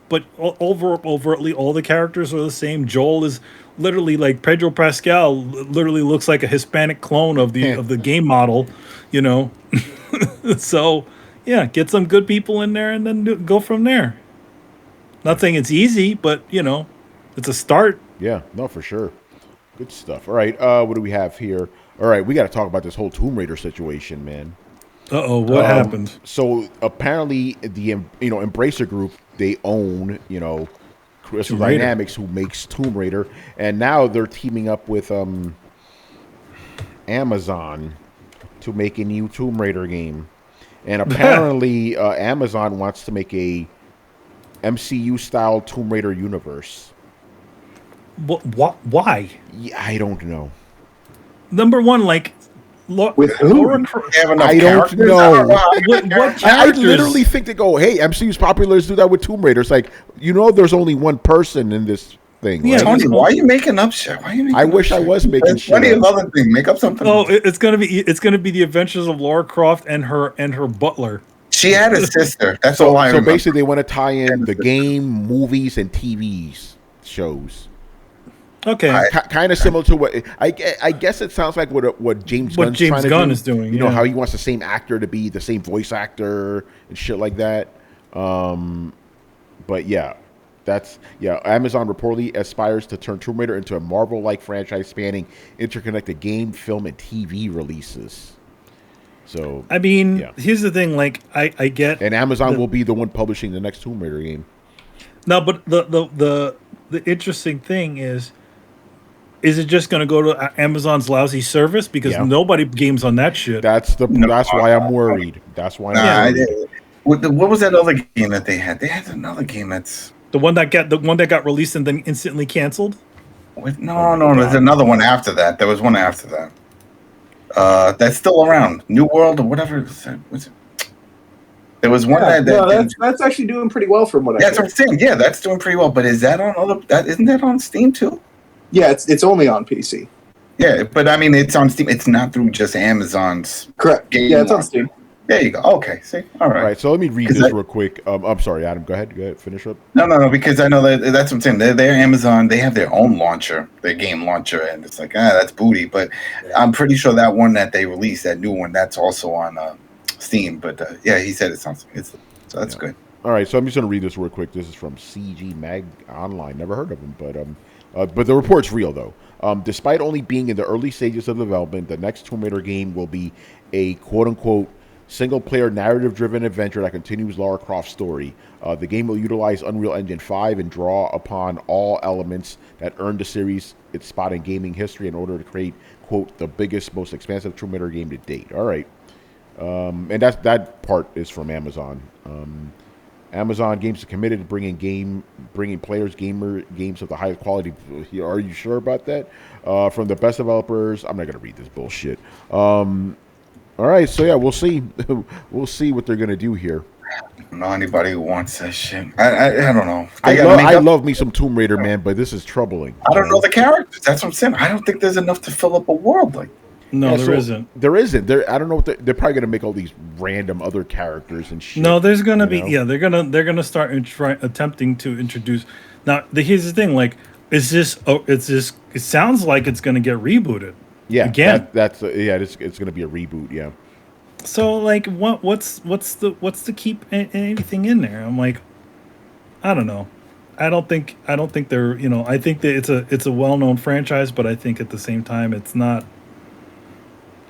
But overtly, all the characters are the same. Joel is literally like Pedro Pascal. Literally looks like a Hispanic clone of the game model. So yeah, get some good people in there and then go from there. Not saying it's easy, but it's a start. Yeah, no, for sure. Good stuff. All right, what do we have here? All right, we got to talk about this whole Tomb Raider situation, man. What happened? So apparently, the Embracer Group, they own Crystal Tomb Raider. Dynamics, who makes Tomb Raider, and now they're teaming up with Amazon to make a new Tomb Raider game. And apparently, Amazon wants to make a MCU-style Tomb Raider universe. What? Why? Yeah, I don't know. Number one, like, With who? They have enough I don't characters? know. What I characters? literally think they go, hey, MCU's popular, let's do that with Tomb Raider. It's like, there's only one person in this thing. Yeah, right? Tony, why are you making up shit? Why are you making I up wish I shit? was making There's shit plenty up. of other things. Make up something. Oh, it's gonna be the adventures of Lara Croft and her butler. She had a sister. That's So, all I so remember. basically, they want to tie in the sister. game, movies, and TV shows. Okay, Kind of similar to what I guess it sounds like what James Gunn's James trying to Gunn do. is doing, You know yeah. how he wants the same actor to be the same voice actor and shit like that. But yeah, Amazon reportedly aspires to turn Tomb Raider into a Marvel-like franchise spanning interconnected game, film, and TV releases. So I mean, yeah. here's the thing. Like, I get, And Amazon will be the one publishing the next Tomb Raider game. no, but the interesting thing is it just going to go to Amazon's lousy service because Yeah. nobody games on that shit? That's why I'm worried. That's why I'm worried. What was that other game that they had? They had another game that's The one that got released and then instantly canceled. no. There's another one after that. There was one after that. That's still around. New World or whatever. Was it? There was one that's actually doing pretty well from what I That's heard. what I'm saying. Yeah, that's doing pretty well. But is that on isn't that on Steam too? Yeah, it's only on PC. Yeah, but I mean, it's on Steam. It's not through just Amazon's. Correct. Game Yeah, it's on launcher. Steam. There you go. Okay, see, all All right. right, so let me read 'Cause this real quick. I'm sorry, Adam. Go ahead. Finish up. No, because I know that's what I'm saying. They're Amazon. They have their own launcher, their game launcher, and it's like, that's booty. But I'm pretty sure that one that they released, that new one, that's also on Steam. But yeah, he said so that's good. All right, so I'm just going to read this real quick. This is from CG Mag Online. Never heard of them, but the report's real though. Despite only being in the early stages of development, the next Tomb Raider game will be a quote-unquote single-player narrative-driven adventure that continues Lara Croft's story. The game will utilize Unreal Engine 5 and draw upon all elements that earned the series its spot in gaming history in order to create, quote, the biggest, most expansive Tomb Raider game to date. All right. And that part is from Amazon. Amazon Games is committed to bringing players games of the highest quality. Are you sure about that? From the best developers. I'm not going to read this bullshit. All right, so yeah, we'll see. We'll see what they're going to do here. I don't know anybody who wants that shit. I don't know. I love me some Tomb Raider, man, but this is troubling. I don't know the characters. That's what I'm saying. I don't think there's enough to fill up a world like. No, Yeah, there so isn't. There isn't. I don't know what they're probably going to make all these random other characters and shit. No, there's gonna be. know? Yeah, they're gonna start attempting to introduce. Now, here's the thing. Like, is this? Oh, it's this. It sounds like it's gonna get rebooted. Yeah, again. it's going to be a reboot. Yeah. So, like, what's the keep anything in there? I'm like, I don't know. I don't think they're. I think that it's a well-known franchise, but I think at the same time it's not.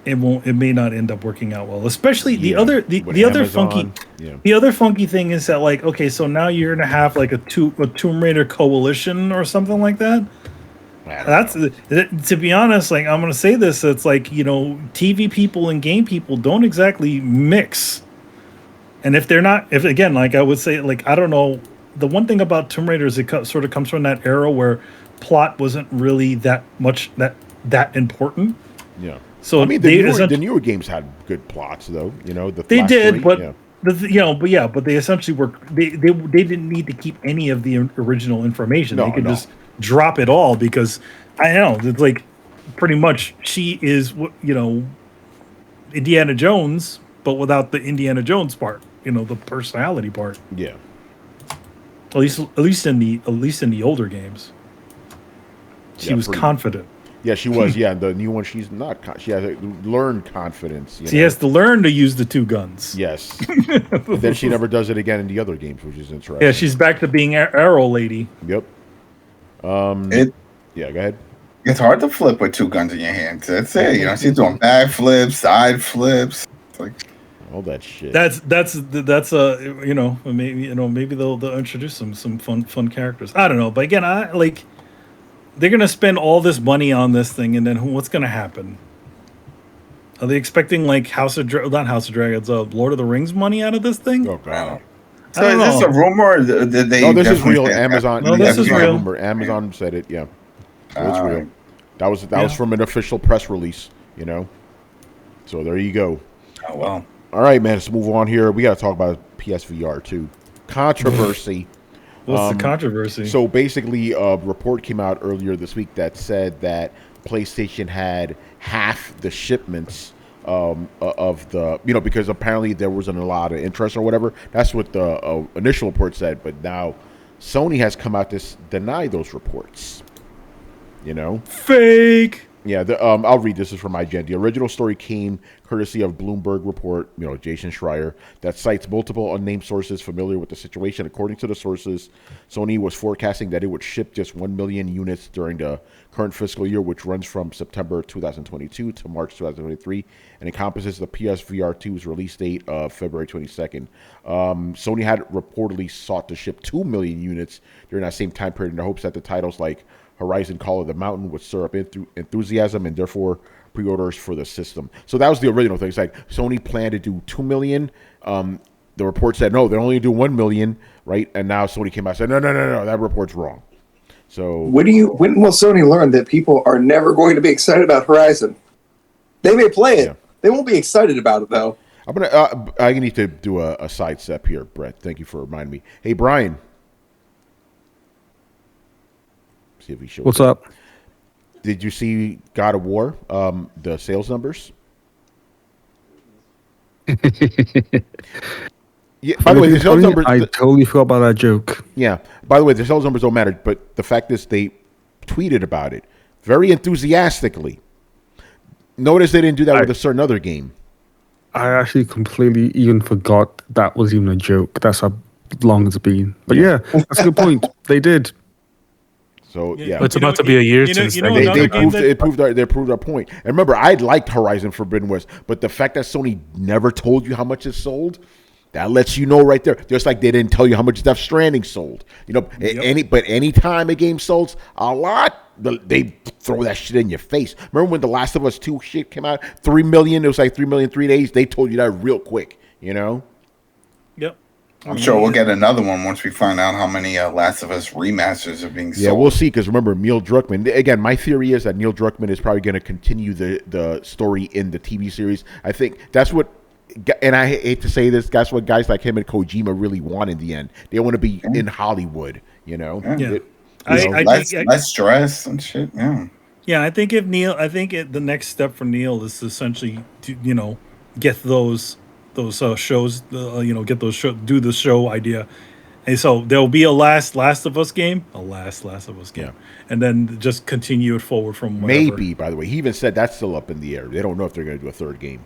It may not end up working out well. Especially the other Amazon, the other funky thing is that, like, okay, so now you're gonna have like a Tomb Raider coalition or something like that. To be honest, like, I'm gonna say this, it's like, TV people and game people don't exactly mix. And if again, like I would say, like, I don't know, the one thing about Tomb Raider is it sort of comes from that era where plot wasn't really that much that important. Yeah. So I mean, the newer games had good plots, though. They did, but yeah. but they essentially were they didn't need to keep any of the original information. They could just drop it all because I know it's like pretty much she is Indiana Jones, but without the Indiana Jones part. The personality part. Yeah. At least in the older games, she was confident. Yeah, she was. Yeah, the new one, she's not. She has to learn confidence. She has to learn to use the two guns. Yes. Then she never does it again in the other games, which is interesting. Yeah, she's back to being Arrow Lady. Yep. Yeah, go ahead. It's hard to flip with two guns in your hands. That's it. She's doing back flips, side flips. It's like all that shit. That's maybe they'll introduce some fun characters. I don't know, but again, they're gonna spend all this money on this thing, and then what's gonna happen? Are they expecting like not House of Dragons, Lord of the Rings money out of this thing? Oh god. So is this a rumor? Or did they? No, this is real. Amazon. No, this is real. Rumor. Amazon said it. Yeah, it's real. That was from an official press release. So there you go. Oh well. All right, man. Let's move on here. We got to talk about PSVR too. Controversy. What's the controversy? So basically, a report came out earlier this week that said that PlayStation had half the shipments of the, because apparently there wasn't a lot of interest or whatever. That's what the initial report said. But now Sony has come out to deny those reports. Fake. Yeah, I'll read this. This is from IGN. The original story came courtesy of Bloomberg report, Jason Schreier, that cites multiple unnamed sources familiar with the situation. According to the sources, Sony was forecasting that it would ship just 1 million units during the current fiscal year, which runs from September 2022 to March 2023, and encompasses the PSVR 2's release date of February 22nd. Sony had reportedly sought to ship 2 million units during that same time period in the hopes that the titles like Horizon Call of the Mountain would stir up enthusiasm and therefore pre-orders for the system. So that was the original thing. It's like Sony planned to do 2 million. The report said, no, they're only do 1 million, right? And now Sony came out and said, no, that report's wrong. So when will Sony learn that people are never going to be excited about Horizon? They may play it. Yeah. They won't be excited about it, though. I need to do a side step here, Brett. Thank you for reminding me. Hey, Brian. See if he shows What's up? Did you see God of War, the sales numbers? Yeah. By the way, the sales numbers. I totally forgot about that joke. Yeah. By the way, the sales numbers don't matter, but the fact is they tweeted about it very enthusiastically. Notice they didn't do that with a certain other game. I actually completely even forgot that was even a joke. That's how long it's been. But yeah, that's a good point. They did. So yeah, it's about to be a year since they proved our point. And remember, I liked Horizon Forbidden West, but the fact that Sony never told you how much it sold, that lets you know right there. Just like they didn't tell you how much Death Stranding sold. Any time a game sold a lot, they throw that shit in your face. Remember when The Last of Us 2 shit came out? 3 million. It was like 3 million 3 days. They told you that real quick. Yep. I'm sure we'll get another one once we find out how many Last of Us remasters are being sold. Yeah, we'll see. Because remember, Neil Druckmann. Again, my theory is that Neil Druckmann is probably going to continue the story in the TV series. I think that's what. And I hate to say this, that's what guys like him and Kojima really want in the end. They want to be in Hollywood. Yeah. Less stress and shit. Yeah. Yeah, I think the next step for Neil is essentially to get those shows, get those do the show idea, and so there'll be a last of Us game, yeah, and then just continue it forward from wherever. Maybe. By the way, he even said that's still up in the air. They don't know if they're going to do a third game.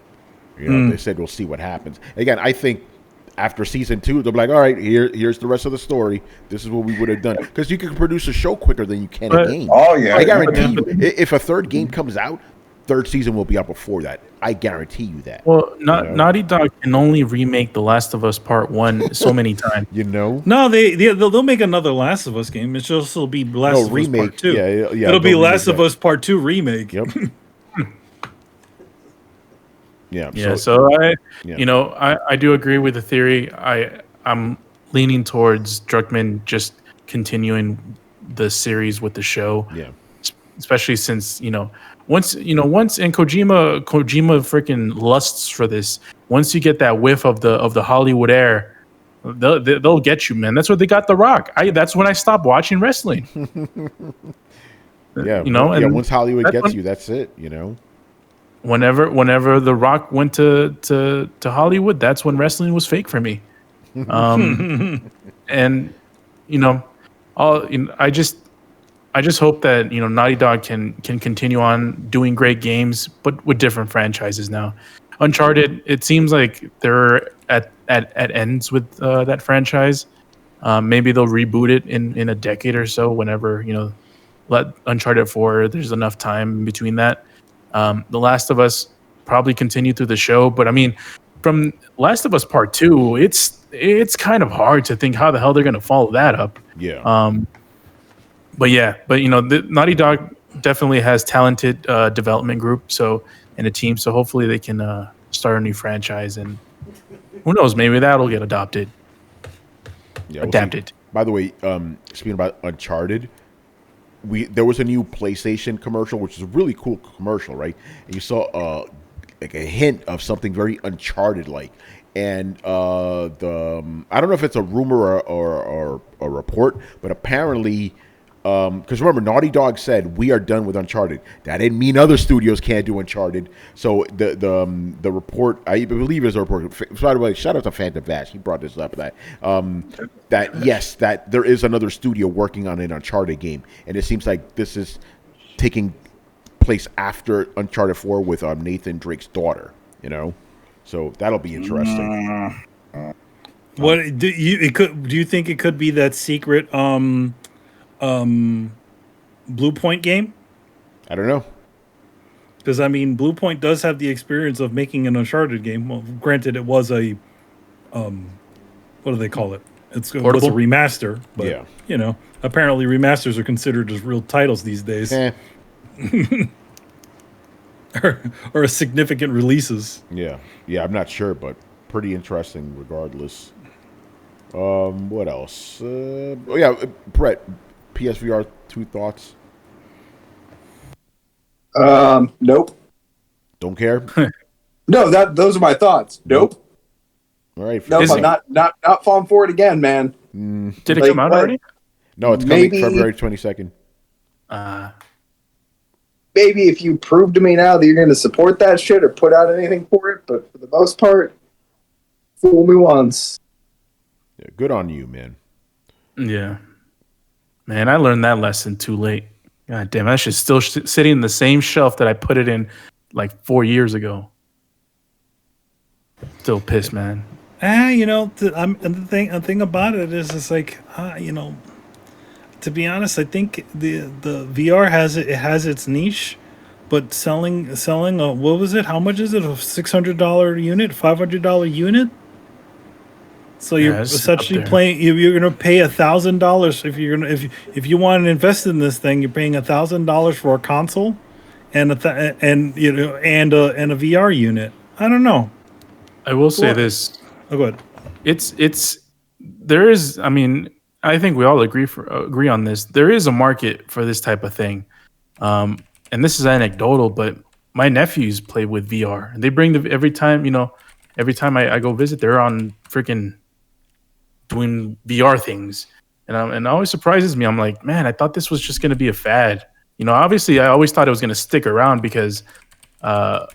They said we'll see what happens. Again, I think after season 2, they'll be like, all right, here's the rest of the story. This is what we would have done, because you can produce a show quicker than you can a game. Oh yeah, I guarantee you, if a third game comes out, third season will be out before that. I guarantee you that. Well, Naughty Dog can only remake The Last of Us Part 1 so many times. No, they'll make another Last of Us game. It's just it'll be Last of remake. Us Part 2. Yeah, it'll be Last of Us Part 2 remake. Yep. So I do agree with the theory. I'm leaning towards Druckmann just continuing the series with the show. Yeah. Especially since once and Kojima freaking lusts for this. Once you get that whiff of the Hollywood air, they'll get you, man. That's what they got The Rock. That's when I stopped watching wrestling. Yeah, once Hollywood gets you, that's it. Whenever The Rock went to Hollywood, that's when wrestling was fake for me. And I just hope that Naughty Dog can continue on doing great games, but with different franchises now. Uncharted, it seems like they're at ends with that franchise. Maybe they'll reboot it in a decade or so. Whenever let Uncharted 4, there's enough time in between that. The Last of Us probably continue through the show, but I mean, from Last of Us Part 2, it's kind of hard to think how the hell they're going to follow that up. Yeah. But the Naughty Dog definitely has talented development group, and a team, so hopefully they can start a new franchise, and who knows, maybe that'll get adopted. Yeah, adapted. By the way, speaking about Uncharted, there was a new PlayStation commercial, which is a really cool commercial, right? And you saw like a hint of something very Uncharted-like. and I don't know if it's a rumor or a report, but apparently. Because remember, Naughty Dog said we are done with Uncharted. That didn't mean other studios can't do Uncharted. So the report, I believe, is a report. By the way, shout out to Phantom Vash. He brought this up. That yes, that there is another studio working on an Uncharted game, and it seems like this is taking place after Uncharted 4 with Nathan Drake's daughter. So that'll be interesting. What do you think it could be that secret? Blue Point game? I don't know. Because Blue Point does have the experience of making an Uncharted game. Well, granted, it was a what do they call it? It was a remaster, but apparently remasters are considered as real titles these days, or significant releases. Yeah, I'm not sure, but pretty interesting regardless. What else? Brett. PSVR 2 thoughts? Nope. Don't care? No, those are my thoughts. Nope. All right. Nope, I'm not falling for it again, man. Did it come out already? No, it's coming February 22nd. Maybe if you prove to me now that you're going to support that shit or put out anything for it, but for the most part, fool me once. Yeah, good on you, man. Yeah. Man, I learned that lesson too late. God damn, that shit's still sitting in the same shelf that I put it in like 4 years ago. Still pissed, man. The thing about it is, it's like, to be honest, I think the VR has its niche, but selling what was it? How much is it? A $600 unit, $500 unit? So you're essentially playing. You're going to pay $1,000 if you want to invest in this thing. You're paying $1,000 for a console, and a VR unit. I don't know. I will say this. Oh, go ahead. There is. I think we all agree on this. There is a market for this type of thing, and this is anecdotal, but my nephews play with VR, and they bring every time I go visit, they're on freaking doing VR things, and it always surprises me. I'm like, man, I thought this was just going to be a fad. Obviously, I always thought it was going to stick around because, VR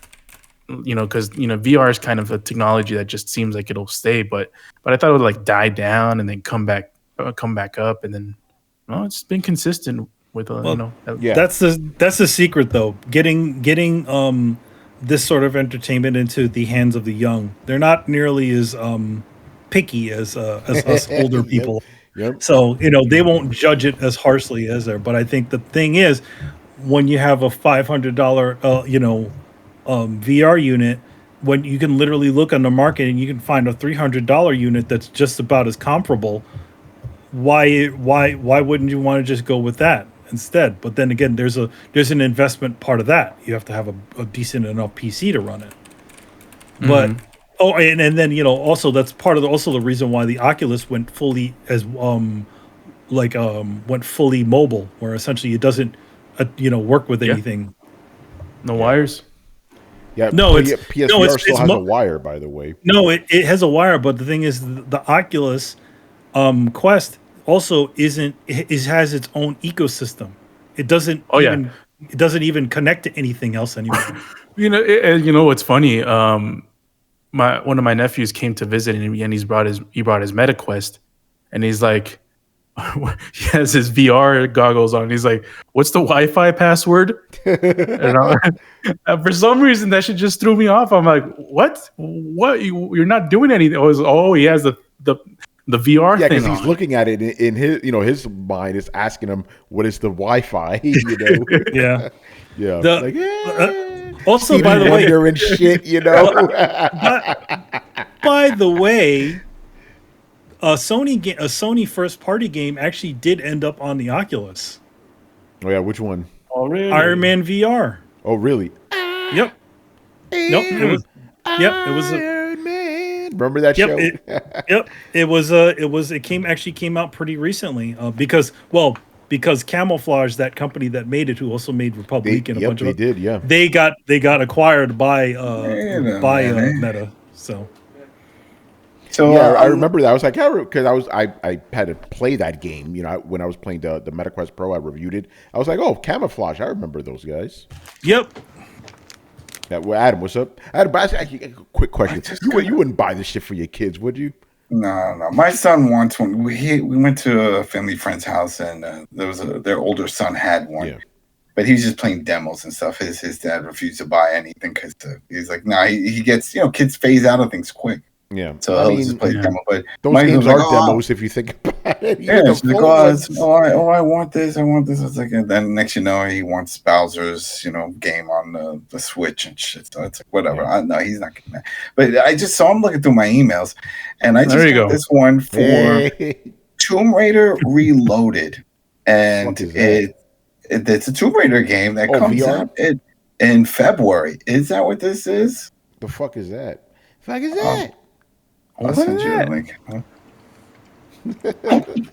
is kind of a technology that just seems like it'll stay. But I thought it would like die down and then come back up, and then it's been consistent with Yeah, that's the secret though. Getting this sort of entertainment into the hands of the young. They're not nearly as picky as us older people. Yep. So they won't judge it as harshly as there. But I think the thing is, when you have a $500 VR unit, when you can literally look on the market and you can find a $300 unit that's just about as comparable, why wouldn't you want to just go with that instead? But then again, there's an investment part of that. You have to have a decent enough PC to run it. But and then also that's part of the reason why the Oculus went fully went fully mobile, where essentially it doesn't work with anything. No wires. Yeah, no, PSVR still has a wire, by the way. No, it has a wire, but the thing is, the Oculus Quest also has its own ecosystem. It doesn't. It doesn't even connect to anything else anymore. What's funny? One of my nephews came to visit, and he brought his MetaQuest, and he's like, he has his VR goggles on. He's like, "What's the Wi-Fi password?" And for some reason, that shit just threw me off. I'm like, "What? What? You're not doing anything?" He has the VR thing. Yeah, because he's looking at it in his, his mind is asking him, "What is the Wi-Fi?" Yeah. Yeah. Also, by the way, and shit, By the way, a Sony first party game actually did end up on the Oculus. Oh yeah, which one? Oh really? Iron Man VR. Oh really? Yep. Nope. It was. Yep. It was. Iron Man. Remember that show? It came out pretty recently because Camouflage, that company that made it, who also made Republic and a bunch of they got acquired by Meta. So So yeah, I remember that. I was like, because I had to play that game. You know, when I was playing the MetaQuest Pro, I reviewed it. I was like, oh, Camouflage. I remember those guys. Yep. Yeah, well, Adam, what's up? Adam, actually, quick question: you wouldn't buy this shit for your kids, would you? No. My son wants one. We went to a family friend's house, and their older son had one. Yeah. But he was just playing demos and stuff. His dad refused to buy anything because he's like, nah, he gets, kids phase out of things quick. Yeah. So he'll just play demo. But those games are demos if you think about it. Yeah, she's like, I want this. I was like, and then next he wants Bowser's, game on the Switch and shit. So it's like, whatever. Yeah. No, he's not getting that. But I just saw him looking through my emails, and I just got this one for Tomb Raider Reloaded, and it's a Tomb Raider game that comes out in February. Is that what this is? The fuck is that? The fuck is that? I'll send you a link. It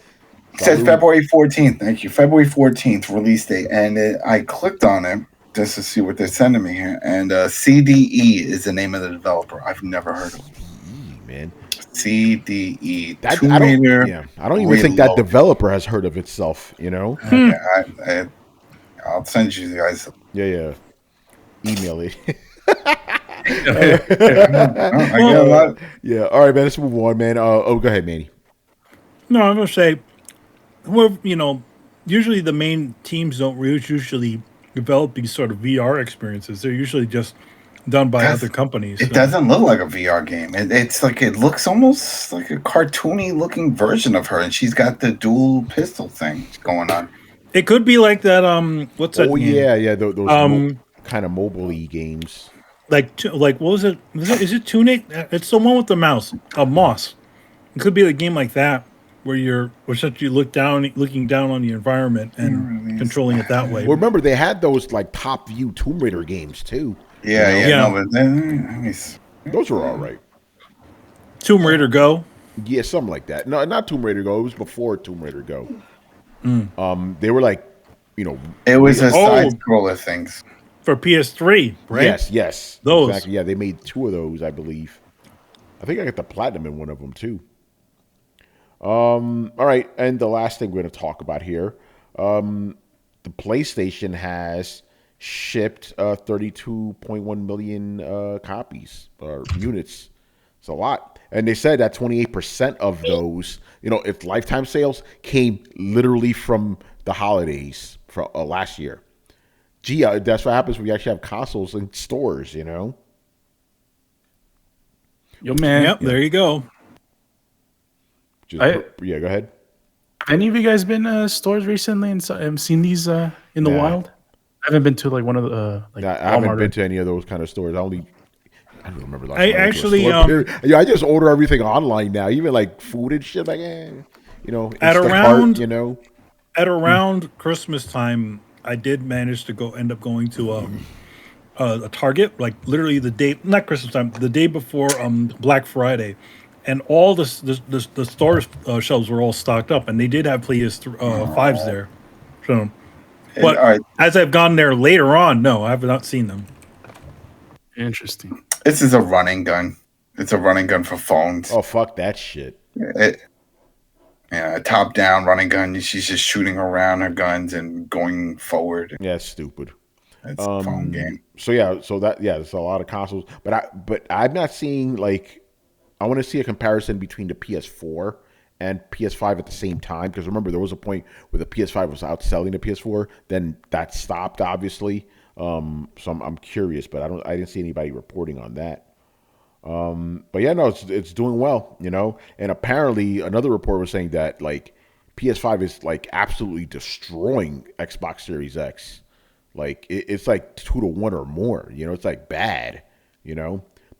says February 14th. Thank you. February 14th release date. And I clicked on it just to see what they're sending me here. And CDE is the name of the developer. I've never heard of it. Man. CDE. I don't even think that developer has heard of itself, I'll send you guys. Yeah. Email it. Yeah. All right, man. Let's move on, man. Go ahead, Manny. No, I'm gonna say, usually the main teams don't usually develop these sort of VR experiences. They're usually just done by other companies. It doesn't look like a VR game. It's like it looks almost like a cartoony looking version of her, and she's got the dual pistol thing going on. It could be like that. What's that? Oh game? Yeah. Those kind of mobile-y games. Like what was it? Is it Tunic? It's the one with the mouse. Moss. It could be a game like that where you're essentially looking down on the environment and controlling it that way. Well, remember they had those like top view Tomb Raider games too. Yeah. No, but then those were all right. Tomb Raider Go. Yeah, something like that. No, not Tomb Raider Go. It was before Tomb Raider Go. They were like, it was a side scroller things. For PS3, right? Yes. Those. Exactly. Yeah, they made 2 of those, I believe. I think I got the platinum in one of them too. All right, and the last thing we're going to talk about here, the PlayStation has shipped 32.1 million copies or units. It's a lot, and they said that 28% of those, if lifetime sales came literally from the holidays from last year. Gee, that's what happens when you actually have consoles in stores, Yo, man. Yep, there you go. Go ahead. Any of you guys been to stores recently and seen these in the wild? I haven't been to like one of the I haven't been to any of those kind of stores. I don't remember that. I actually I just order everything online now, even like food and shit. Like, at around Christmas time, I did manage to end up going to a Target, like literally not Christmas time, the day before Black Friday, and all the store shelves were all stocked up, and they did have PS5s there. So, but as I've gone there later on, no, I have not seen them. Interesting. This is a running gun. It's a running gun for phones. Oh, fuck that shit. A top-down running gun. She's just shooting around her guns and going forward. Yeah, it's stupid. It's a phone game. So there's a lot of consoles, but I'm not seeing like. I want to see a comparison between the PS4 and PS5 at the same time, because remember there was a point where the PS5 was outselling the PS4. Then that stopped, obviously. So I'm curious, but I didn't see anybody reporting on that. But yeah, no, it's doing well, And apparently another report was saying that like PS5 is like absolutely destroying Xbox Series X. Like it's like 2-1 or more. It's like bad.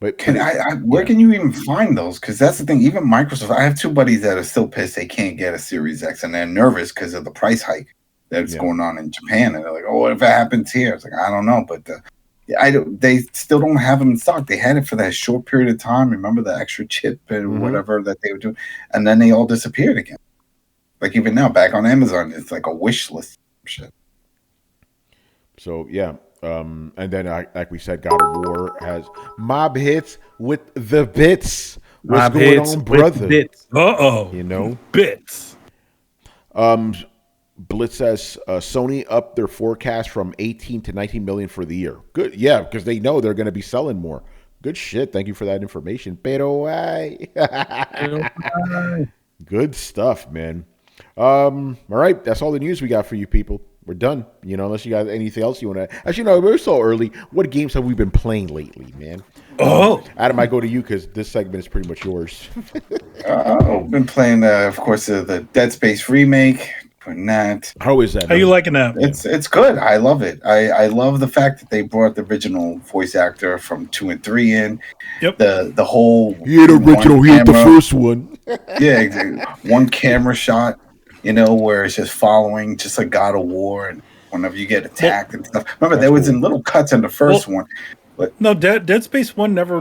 But where can you even find those? Because that's the thing. Even Microsoft. I have 2 buddies that are still pissed they can't get a Series X, and they're nervous because of the price hike that's going on in Japan. And they're like, "Oh, what if it happens here?" It's like, I don't know, but they still don't have them in stock. They had it for that short period of time. Remember the extra chip and whatever that they were doing, and then they all disappeared again. Like even now, back on Amazon, it's like a wish list shit. So yeah. And then, like we said, God of War has mob hits with the bits. What's Mob going hits on, with brother? bits. You know, bits. Blitz says Sony upped their forecast from 18 to 19 million for the year. Good, yeah, because they know they're going to be selling more. Good shit. Thank you for that information. Pero ay. Good stuff, man. All right, that's all the news we got for you people. We're done. You know, unless you got anything else you want to. As you know, we're so early. What games have we been playing lately, man? Adam, I go to you because this segment is pretty much yours. I've been playing, of course, the Dead Space remake. Doing that. How is that? How you liking that? It's good. I love it. I love the fact that they brought the original voice actor from 2 and 3 in. Yep. The whole He the original. He the first one. Yeah, exactly. One camera shot. Where it's just following, just like God of War, and whenever you get attacked and stuff. Remember, there was in little cuts in the first one. But no, Dead Space 1 never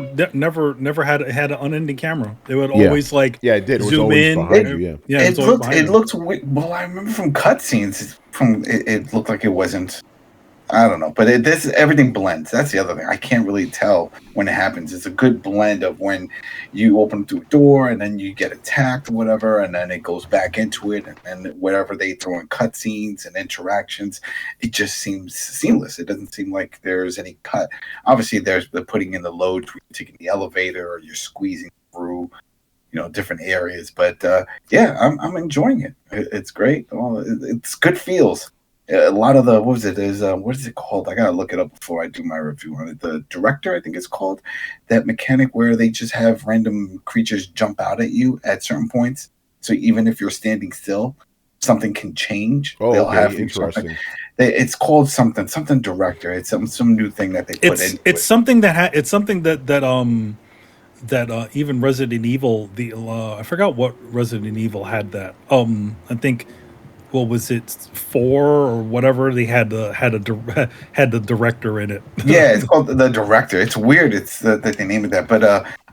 had an unending camera. They would always it did. It was zoom always in. behind you. Yeah. It looked well. I remember from cutscenes, it looked like it wasn't. I don't know, but everything blends. That's the other thing. I can't really tell when it happens. It's a good blend of when you open through a door and then you get attacked or whatever, and then it goes back into it, and whatever they throw in cutscenes and interactions, it just seems seamless. It doesn't seem like there's any cut. Obviously, there's the putting in the load, you're taking the elevator, or you're squeezing through, different areas. But I'm enjoying it. It's great. It's good feels. A lot of what is it called? I gotta look it up before I do my review on it. The director, I think it's called, that mechanic where they just have random creatures jump out at you at certain points. So even if you're standing still, something can change. Oh, They'll have interesting. It's called something director. It's some new thing that they put in. It's something that even Resident Evil, I forgot what Resident Evil had that. I think. What was it, 4 or whatever? They had the director in it. Yeah, it's called the director. It's weird. It's that they named it that, but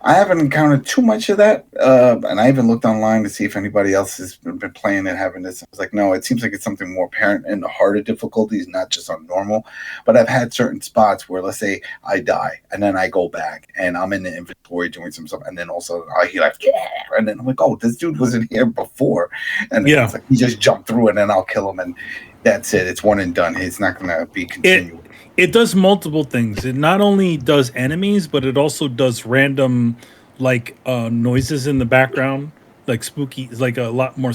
I haven't encountered too much of that. And I even looked online to see if anybody else has been playing and having this. I was like, no, it seems like it's something more apparent in the harder difficulties, not just on normal. But I've had certain spots where, let's say, I die and then I go back and I'm in the inventory doing some stuff, and then also I hear like, yeah, and then I'm like, oh, this dude was in here before, and then it's like he just jumped through it, and then I'll kill him, and that's it. It's one and done. It's not going to be continued. It does multiple things. It not only does enemies, but it also does random noises in the background, like spooky, like a lot more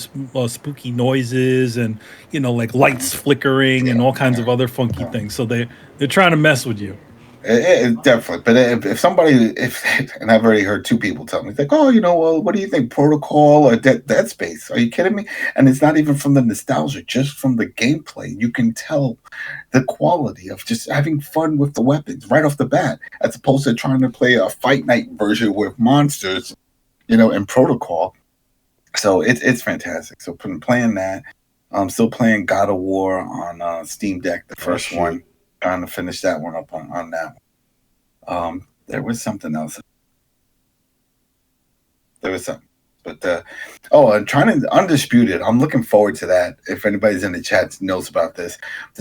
spooky noises, and like lights flickering and all kinds of other funky things. So they're trying to mess with you. It definitely. But if somebody, and I've already heard 2 people tell me, like, oh, well, what do you think, Protocol or Dead Space? Are you kidding me? And it's not even from the nostalgia, just from the gameplay. You can tell the quality of just having fun with the weapons right off the bat, as opposed to trying to play a Fight Night version with monsters, in Protocol. So it's fantastic. So playing that. I'm still playing God of War on Steam Deck, the first one. Trying to finish that one up on that one. There was something else. There was something. But I'm trying to Undisputed. I'm looking forward to that. If anybody's in the chat knows about this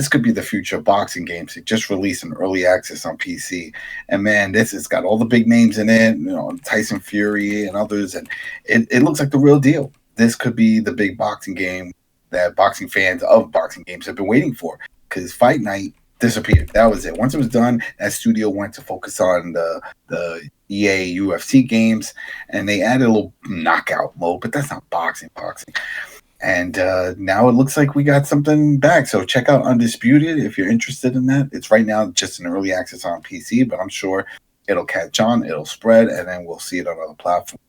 could be the future of boxing games. It just released an early access on PC, and man, this has got all the big names in it. Tyson Fury and others, and it looks like the real deal. This could be the big boxing game that boxing fans of boxing games have been waiting for. Because Fight Night disappeared. That was it. Once it was done, that studio went to focus on the EA UFC games, and they added a little knockout mode, but that's not boxing. And now it looks like we got something back. So check out Undisputed if you're interested in that. It's right now just in early access on PC, but I'm sure it'll catch on, it'll spread, and then we'll see it on other platforms.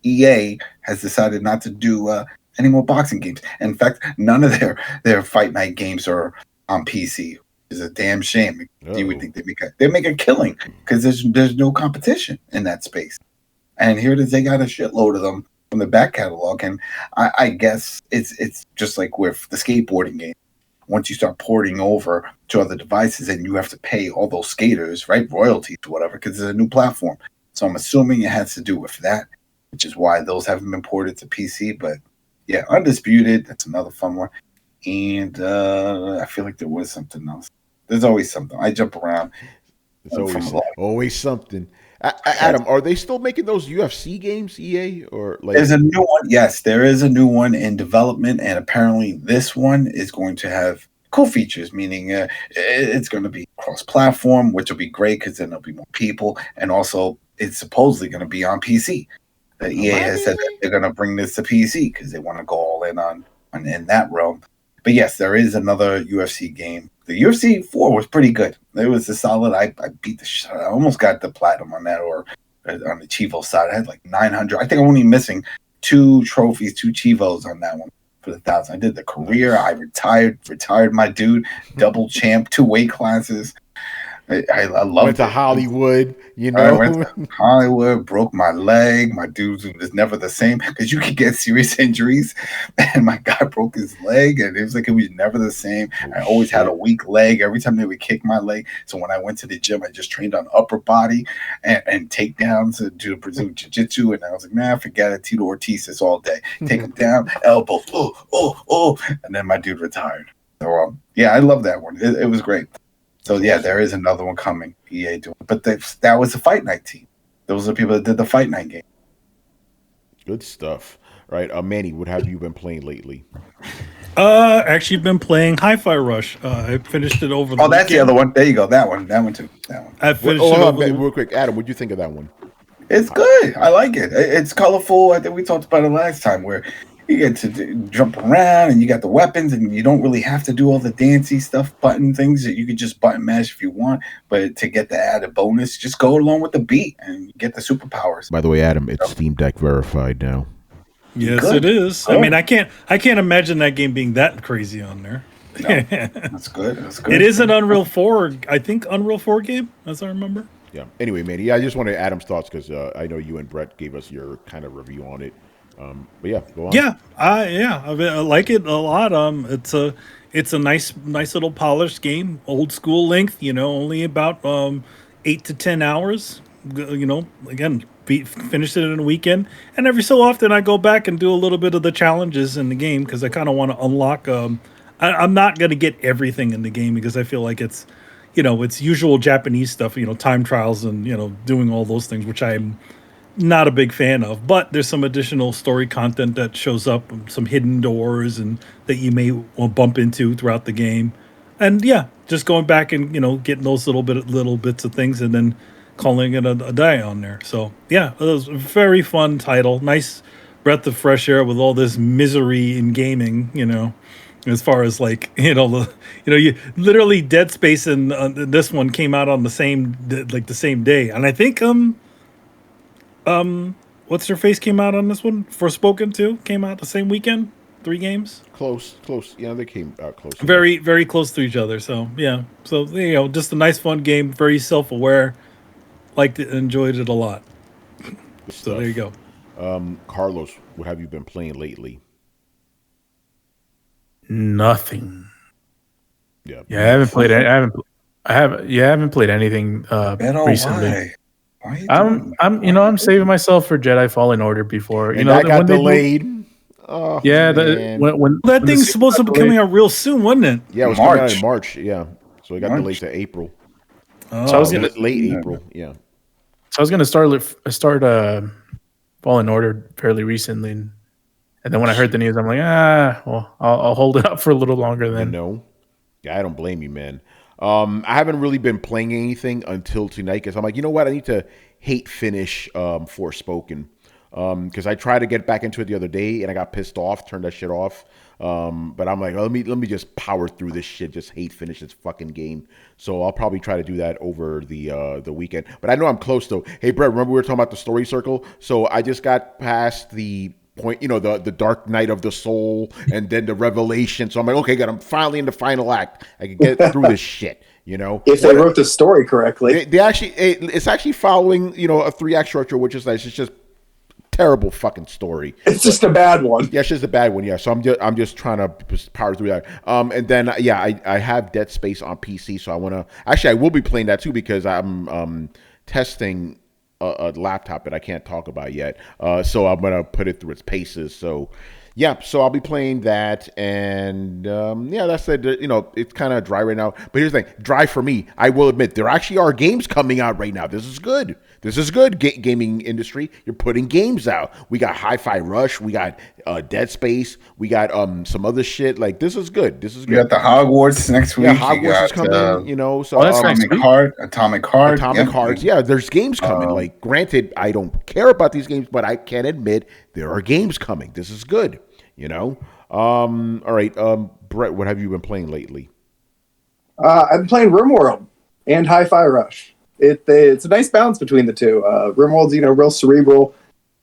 EA has decided not to do any more boxing games. In fact, none of their Fight Night games are on PC. It's a damn shame. You would think they make a killing because there's no competition in that space. And here it is, they got a shitload of them from the back catalog. And I guess it's just like with the skateboarding game. Once you start porting over to other devices, and you have to pay all those skaters, right, royalties or whatever, because it's a new platform. So I'm assuming it has to do with that, which is why those haven't been ported to PC. But yeah, Undisputed, that's another fun one. And I feel like there was something else. There's always something. I jump around. There's always something. Adam, are they still making those UFC games, EA, or like? There's a new one. Yes, there is a new one in development, and apparently this one is going to have cool features, meaning it's going to be cross-platform, which will be great because then there'll be more people, and also it's supposedly going to be on PC. The EA has said that they're going to bring this to PC because they want to go all in on in that realm. But yes, there is another UFC game. The UFC 4 was pretty good. It was a solid. I beat the shit. I almost got the platinum on that, or on the Chivo side. I had like 900. I think I'm only missing 2 trophies, 2 Chivos on that one for the 1,000. I did the career. I retired my dude. Double champ, 2 weight classes. I loved went to Hollywood, I went to Hollywood, broke my leg. My dude was never the same because you could get serious injuries. And my guy broke his leg, and it was like it was never the same. I always had a weak leg every time they would kick my leg. So when I went to the gym, I just trained on upper body and takedowns to do Brazilian jiu-jitsu. And I was like, man, forget it. Tito Ortiz this all day. Take him down, elbow, oh. And then my dude retired. So, yeah, I love that one. It was great. So, yeah, there is another one coming, EA doing. But that was the Fight Night team. Those are the people that did the Fight Night game. Good stuff. Right. Manny, what have you been playing lately? Actually been playing Hi-Fi Rush. I finished it over the that's weekend. the other one. There you go. That one too. That one. I finished it over real quick. Adam, what'd you think of that one? It's good. I like it. It's colorful. I think we talked about it last time where you get to jump around and you got the weapons and you don't really have to do all the dancey stuff, button things that you could just button mash if you want. But to get the added bonus, just go along with the beat and get the superpowers. By the way, Adam, it's Steam Deck verified now. Yes, Good. it is. Good. I mean, I can't imagine that game being that crazy on there. No, that's good. It is an Unreal 4, I think, Unreal 4 game, as I remember. Yeah. Anyway, Manny, I just wanted Adam's thoughts because I know you and Brett gave us your kind of review on it. But yeah, go on. I like it a lot. It's a nice little polished game, old school length. Only about 8 to 10 hours. Again, finished it in a weekend, and every so often I go back and do a little bit of the challenges in the game because I kind of want to unlock. I'm not going to get everything in the game because I feel like it's, it's usual Japanese stuff. Time trials and doing all those things, which I'm not a big fan of, but there's some additional story content that shows up, some hidden doors and that you may bump into throughout the game. And yeah, just going back and, getting those little bits of things and then calling it a day on there. So yeah, it was a very fun title. Nice breath of fresh air with all this misery in gaming, as far as like, you literally Dead Space and this one came out on the same day. And I think, what's her face came out on this one? Forspoken 2 came out the same weekend. 3 games. Close. Yeah, they came out close. Very, very close to each other. So yeah. So just a nice, fun game. Very self-aware. Liked it, enjoyed it a lot. So there you go. Carlos, what have you been playing lately? Nothing. Yeah. Yeah, I haven't played. I haven't played anything recently. Why I'm saving myself for Jedi Fallen Order before. That got delayed. Oh, yeah, when that thing's supposed to be coming out real soon, wasn't it? Yeah, it was coming out in March. Yeah, so it got delayed to April. Oh. So I was gonna late April. Yeah. So I was gonna start Fallen Order fairly recently, and then when I heard the news, I'm like, well, I'll hold it up for a little longer then. No, yeah, I don't blame you, man. I haven't really been playing anything until tonight because I'm like, you know what? I need to hate finish Forspoken because I tried to get back into it the other day and I got pissed off, turned that shit off. But I'm like, let me just power through this shit, just hate finish this fucking game. So I'll probably try to do that over the weekend. But I know I'm close though. Hey, Brett, remember we were talking about the story circle? So I just got past the point, the dark night of the soul and then the revelation. So I'm like, okay, good. I'm finally in the final act. I can get through this shit, If they wrote the story correctly. They actually, it's actually following, a 3-act structure, which is nice. It's just terrible fucking story. It's just a bad one. Yeah, it's just a bad one. Yeah, so I'm just trying to power through that. And then I have Dead Space on PC, so I will be playing that too because I'm testing a laptop that I can't talk about yet. So I'm gonna put it through its paces. So Yeah, so I'll be playing that, and yeah, that's it. You know, it's kind of dry right now. But here's the thing: dry for me. I will admit there actually are games coming out right now. This is good. This is good. Gaming industry, you're putting games out. We got Hi-Fi Rush. We got Dead Space. We got some other shit. Like this is good. This is good. You got the Hogwarts next week. Yeah, Hogwarts is coming. You know, so that's Atomic Heart. Hearts. Yeah, there's games coming. Like, granted, I don't care about these games, but I can admit there are games coming. This is good. You know. All right, Brett, what have you been playing lately? I've been playing RimWorld and Hi-Fi Rush. It's a nice balance between the two. RimWorld's real cerebral,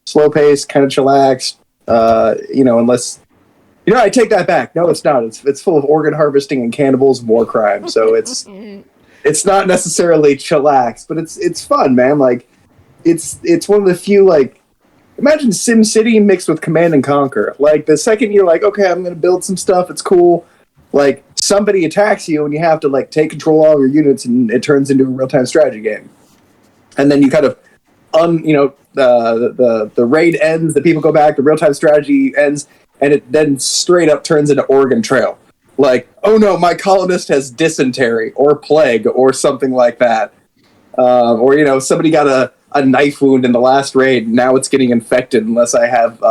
slow paced, kind of chillaxed. Unless I take that back. No, it's not. It's full of organ harvesting and cannibals, war crime. So it's not necessarily chillaxed, but it's fun, man. Like it's one of the few like imagine SimCity mixed with Command and Conquer. Like the second you're like, okay, I'm gonna build some stuff. It's cool. Like somebody attacks you and you have to like take control of all your units and it turns into a real-time strategy game. And then you kind of the raid ends, the people go back, the real-time strategy ends, and it then straight up turns into Oregon Trail. Like, oh no, my colonist has dysentery or plague or something like that. Or somebody got a knife wound in the last raid, and now it's getting infected unless I have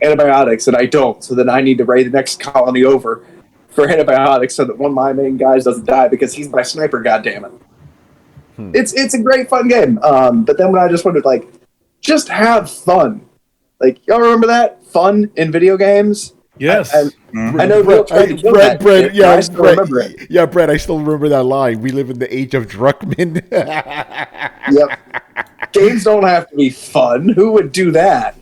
antibiotics, and I don't. So then I need to raid the next colony over for antibiotics so that one of my main guys doesn't die because he's my sniper. Goddammit. It's a great fun game. But then when I just wanted like just have fun, like y'all remember that fun in video games? Yes. I know Brett, yeah, I still remember it. Yeah, Brett, I still remember that line. We live in the age of Druckmann. Yep. Games don't have to be fun. Who would do that?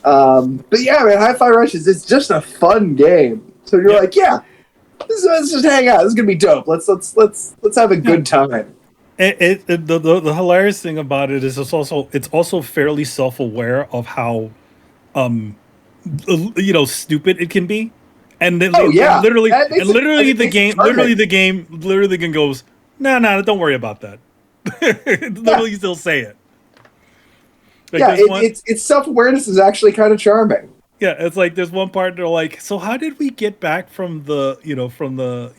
But yeah, man, Hi-Fi Rush it's just a fun game. So you're like, yeah, let's just hang out. This is gonna be dope. Let's have a good time. The hilarious thing about it is it's also fairly self-aware of how stupid it can be, and then literally the game goes, no, don't worry about that. Literally still say it. Like its self-awareness is actually kind of charming. Yeah, it's like there's one part they're like, so how did we get back from the final?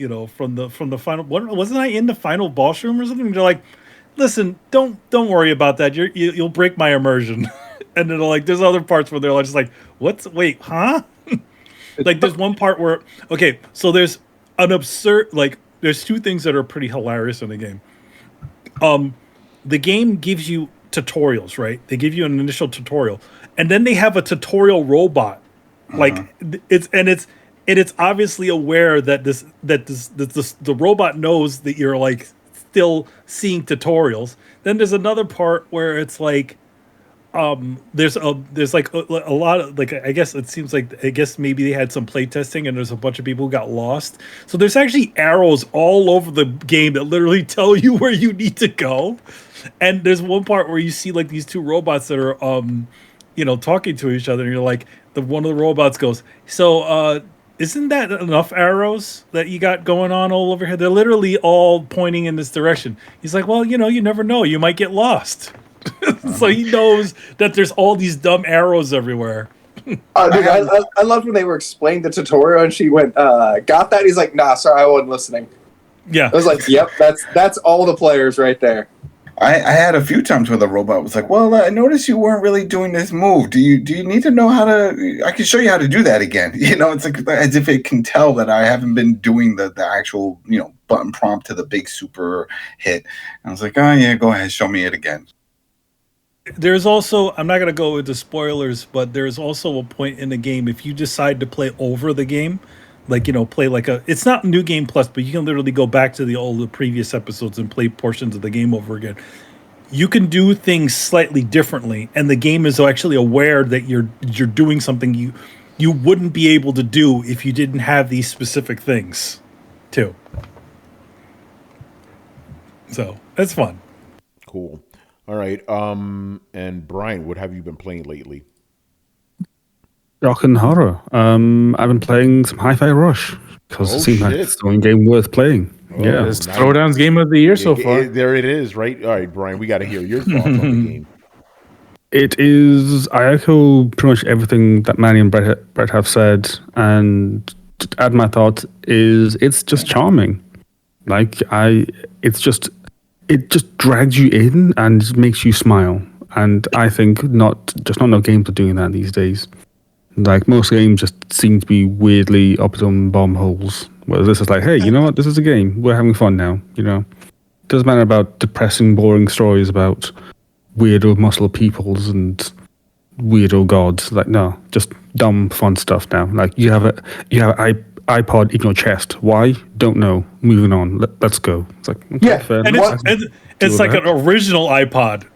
Wasn't I in the final boss room or something? And they're like, listen, don't worry about that. You'll break my immersion. And then like there's other parts where they're just like, wait, huh? Like there's one part where so there's an absurd there's two things that are pretty hilarious in the game. The game gives you tutorials, right? They give you an initial tutorial, and then they have a tutorial robot. It's obviously aware that the robot knows that you're like still seeing tutorials. Then there's another part where it's like there's like a lot of like I guess maybe they had some play testing and there's a bunch of people who got lost. So there's actually arrows all over the game that literally tell you where you need to go. And there's one part where you see like these two robots that are talking to each other, and you're like, one of the robots goes, so isn't that enough arrows that you got going on all over here? They're literally all pointing in this direction. He's like, well, you never know, you might get lost. So he knows that there's all these dumb arrows everywhere. Dude, I loved when they were explaining the tutorial and she went, got that? He's like, nah, sorry, I wasn't listening. Yeah. I was like, yep, that's all the players right there. I had a few times where the robot was like, well, I noticed you weren't really doing this move. Do you need to know how to, I can show you how to do that again. It's like as if it can tell that I haven't been doing the actual, button prompt to the big super hit. And I was like, oh yeah, go ahead, show me it again. There's also, I'm not going to go into spoilers, but there's also a point in the game, if you decide to play over the game, play it's not New Game Plus, but you can literally go back to the previous episodes and play portions of the game over again. You can do things slightly differently, and the game is actually aware that you're doing something you wouldn't be able to do if you didn't have these specific things, too. So, it's fun. Cool. All right. And Brian, what have you been playing lately? Rock and horror. I've been playing some Hi-Fi Rush because it seemed like it's the only game worth playing. Yeah, it's Throwdown's game of the year so far. There it is, right? All right, Brian, we got to hear your thoughts on the game. It is. I echo pretty much everything that Manny and Brett have said, and to add my thoughts is it's just charming. It's just it just drags you in and makes you smile. And I think not enough games are doing that these days. Like most games just seem to be weirdly up its own bomb holes. Whereas this is like, hey, you know what? This is a game. We're having fun now. It doesn't matter about depressing, boring stories about weirdo muscle peoples and weirdo gods. Like, no, just dumb fun stuff now. Like you have an iPod in your chest. Why? Don't know. Moving on. Let's go. It's like, okay, fair and enough. it's like an original iPod.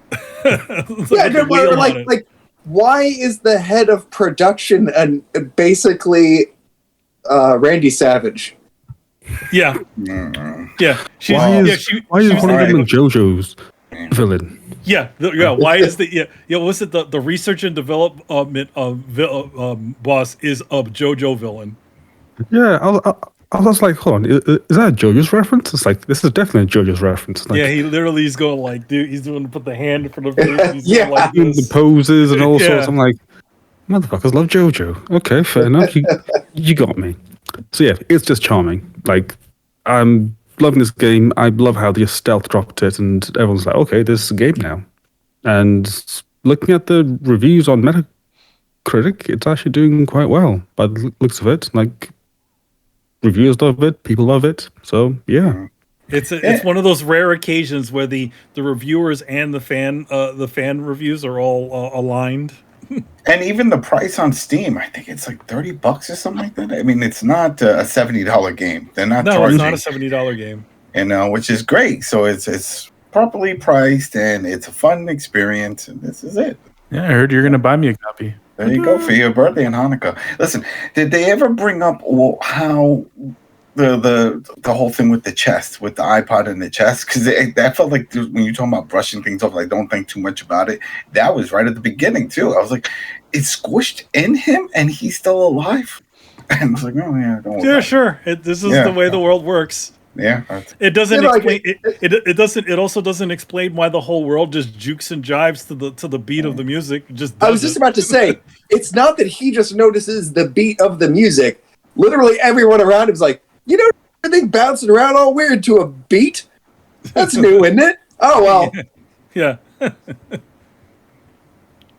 like why is the head of production and basically Randy Savage? Yeah. She's Why is one of them JoJo's villain? Yeah. Why is what's it? The research and development boss is a JoJo villain. Yeah, I was like, hold on, is that a JoJo's reference? It's like, this is definitely a JoJo's reference. Like, yeah, he literally is going like, dude, he's doing put the hand in front of face. He's Yeah. doing like doing the this. poses and all sorts. I'm like, motherfuckers love JoJo. Okay, fair enough. You got me. So yeah, it's just charming. Like, I'm loving this game. I love how they just stealth dropped it, and everyone's like, okay, this is a game now. And looking at the reviews on Metacritic, it's actually doing quite well by the looks of it. Like, reviewers love it, people love it. So yeah. It's one of those rare occasions where the reviewers and the fan reviews are all aligned. And even the price on Steam, I think it's like $30 or something like that. I mean, it's not a $70 game. They're not charging. It's not a $70 game. Which is great. So it's properly priced and it's a fun experience. And this is it. Yeah, I heard you're gonna buy me a copy. There you go for your birthday and Hanukkah. Listen, did they ever bring up how the whole thing with the chest, with the iPod in the chest? Because that felt like when you're talking about brushing things off, like don't think too much about it. That was right at the beginning too. I was like, it's squished in him and he's still alive. And I was like, oh yeah, don't worry. Yeah, sure. This is the way the world works. Yeah, it doesn't Yeah, explain. It doesn't. It also doesn't explain why the whole world just jukes and jives to the beat of the music. I was just about to say, it's not that he just notices the beat of the music. Literally, everyone around him's like, everything bouncing around all weird to a beat. That's new, isn't it? Oh well. Yeah.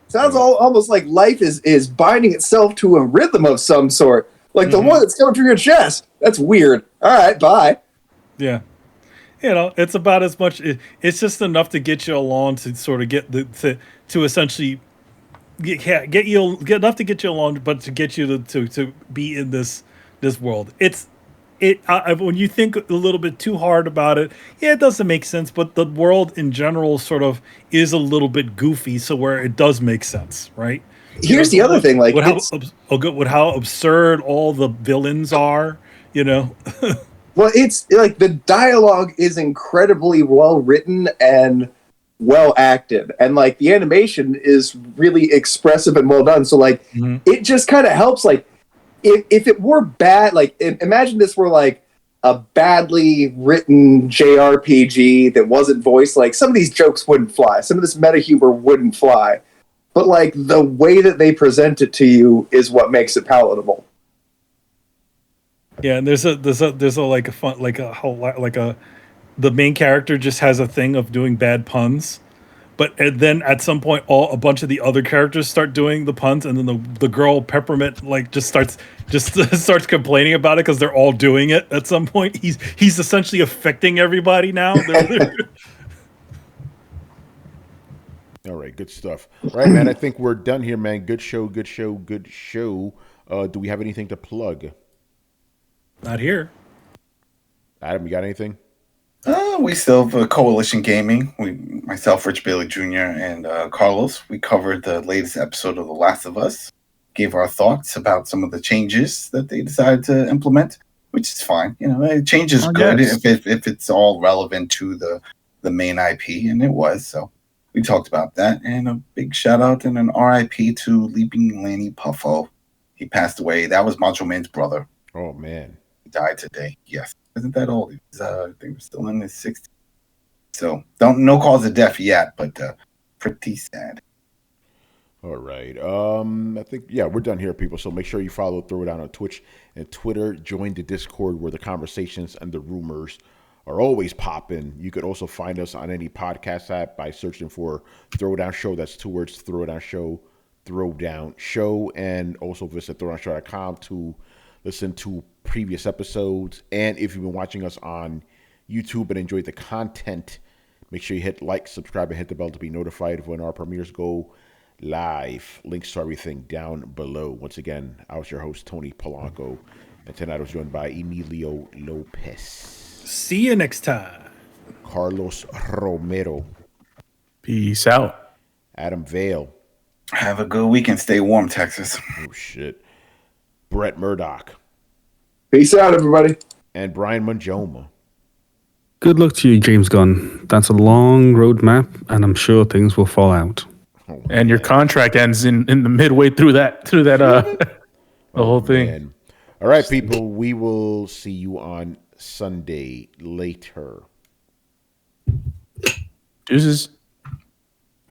Sounds almost like life is binding itself to a rhythm of some sort, like the one that's coming through your chest. That's weird. All right, bye. Yeah, it's about as much. It's just enough to get you along to sort of get to essentially get enough to get you along, but to get you to be in this world. When you think a little bit too hard about it, it doesn't make sense. But the world in general sort of is a little bit goofy, so where it does make sense, right? Here's the other thing, like how absurd all the villains are, Well, it's like the dialogue is incredibly well written and well acted, and like the animation is really expressive and well done. So like it just kind of helps. Like if it were bad, like imagine this were like a badly written JRPG that wasn't voiced. Like some of these jokes wouldn't fly. Some of this meta humor wouldn't fly. But like the way that they present it to you is what makes it palatable. Yeah, and there's a like a fun the main character just has a thing of doing bad puns, but then at some point a bunch of the other characters start doing the puns, and then the girl Peppermint like just starts complaining about it because they're all doing it at some point. He's essentially affecting everybody now. All right, good stuff. All right, man, I think we're done here, man. Good show. Do we have anything to plug? Not here. Adam, you got anything? We still have Coalition Gaming. Myself, Rich Bailey Jr., and Carlos, we covered the latest episode of The Last of Us, gave our thoughts about some of the changes that they decided to implement, which is fine. Change is good if it's all relevant to the main IP, and it was. So we talked about that, and a big shout out and an RIP to Leaping Lanny Puffo. He passed away. That was Macho Man's brother. Oh, man. He died today. Yes. Isn't that old? He was, I think he's still in his 60s. So no cause of death yet, but pretty sad. All right. I think we're done here, people. So make sure you follow Throwdown on Twitch and Twitter. Join the Discord where the conversations and the rumors are always popping. You could also find us on any podcast app by searching for Throwdown Show. That's 2 words, Throwdown Show, Throwdown Show, and also visit throwdownshow.com to listen to previous episodes. And if you've been watching us on YouTube and enjoyed the content, make sure you hit like, subscribe, and hit the bell to be notified of when our premieres go live. Links to everything down below. Once again, I was your host, Tony Polanco, and tonight I was joined by Emilio Lopez. See you next time. Carlos Romero. Peace out. Adam Vale. Have a good weekend. Stay warm, Texas. Oh, shit. Brett Murdoch. Peace out, everybody. And Brian Manjoma. Good luck to you, James Gunn. That's a long roadmap, and I'm sure things will fall out. Oh, And your contract ends in the midway through that the whole thing. Man. All right, people. We will see you on Sunday later. Deuces.